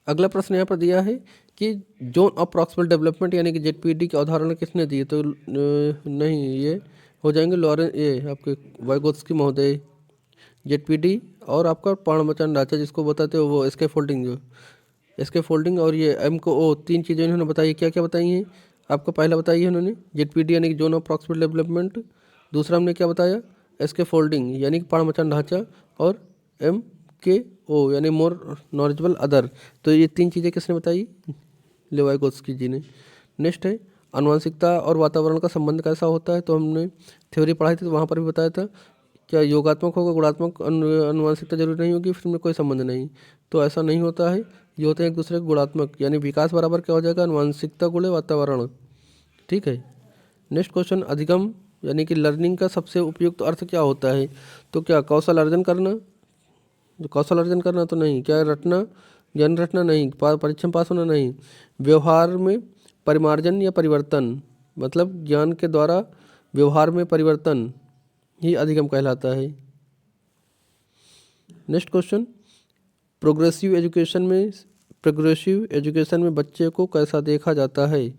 अगला प्रश्न यहाँ पर दिया है कि जोन ऑफ प्रॉक्सिमल डेवलपमेंट यानी कि जेडपीडी की अवधारणा किसने दी है, तो नहीं, ये हो जाएंगे लॉरेंस, ये आपके वाइगोत्स्की महोदय। जेडपीडी और आपका पर्णमोचन ढांचा जिसको बताते हो वो स्कैफोल्डिंग, जो स्कैफोल्डिंग और ये एम को ओ, तीन चीज़ें इन्होंने बताई। क्या क्या बताई हैं आपको, पहला बताई है इन्होंने जेडपीडी यानी कि जोन ऑफ प्रॉक्सिमल डेवलपमेंट, दूसरा हमने क्या बताया स्कैफोल्डिंग यानी कि पर्णमोचन ढांचा, और एम के ओ यानी मोर नॉलेजेबल अदर। तो ये तीन चीज़ें किसने बताई, लेवाइगोत्स्की जी ने। नेक्स्ट है आनुवंशिकता और वातावरण का संबंध कैसा होता है, तो हमने थ्योरी पढ़ाई थी तो वहाँ पर भी बताया था। क्या योगात्मक होगा, गुणात्मक आनुवंशिकता जरूरी नहीं होगी, फिर में कोई संबंध नहीं, तो ऐसा नहीं होता है। ये होते हैं एक दूसरे के गुणात्मक, यानी विकास बराबर क्या हो जाएगा आनुवंशिकता गुणे वातावरण, ठीक है। नेक्स्ट क्वेश्चन अधिगम यानी कि लर्निंग का सबसे उपयुक्त अर्थ क्या होता है, तो क्या कौशल अर्जन करना, जो कौशल अर्जन करना तो नहीं, क्या रटना, ज्ञान रटना नहीं, परीक्षा में पास होना नहीं, व्यवहार में परिमार्जन या परिवर्तन, मतलब ज्ञान के द्वारा व्यवहार में परिवर्तन ही अधिगम कहलाता है। नेक्स्ट क्वेश्चन प्रोग्रेसिव एजुकेशन में बच्चे को कैसा देखा जाता है,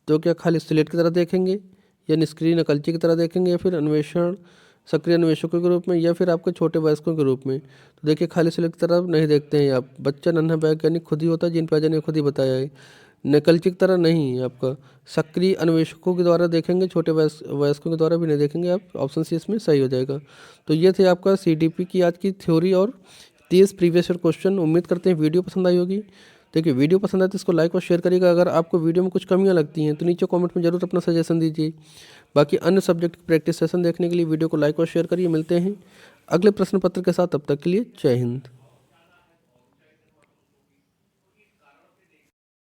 तो क्या खाली स्लेट की तरह देखेंगे, या निष्क्रिय नकलची की तरह देखेंगे, या फिर सक्रिय अन्वेषकों के रूप में, या फिर आपके छोटे वयस्कों के रूप में। तो देखिए खाली स्लेट की तरह नहीं देखते हैं आप, बच्चा नन्हा वैज्ञानिक खुद ही होता है, जिन पैजा ने खुद ही बताया है। नकलची की तरह नहीं, आपका सक्रिय अन्वेषकों के द्वारा देखेंगे, छोटे वयस्कों के द्वारा भी नहीं देखेंगे आप। ऑप्शन सी इसमें सही हो जाएगा। तो ये थे आपका सीडीपी की आज की थ्योरी और 30 प्रीवियस ईयर क्वेश्चन। उम्मीद करते हैं वीडियो पसंद आई होगी। देखिए वीडियो पसंद आए तो इसको लाइक और शेयर करिएगा। अगर आपको वीडियो में कुछ कमियां लगती हैं तो नीचे कमेंट में जरूर अपना सजेशन दीजिए। बाकी अन्य सब्जेक्ट प्रैक्टिस सेशन देखने के लिए वीडियो को लाइक और शेयर करिए। मिलते हैं अगले प्रश्न पत्र के साथ, तब तक के लिए जय हिंद।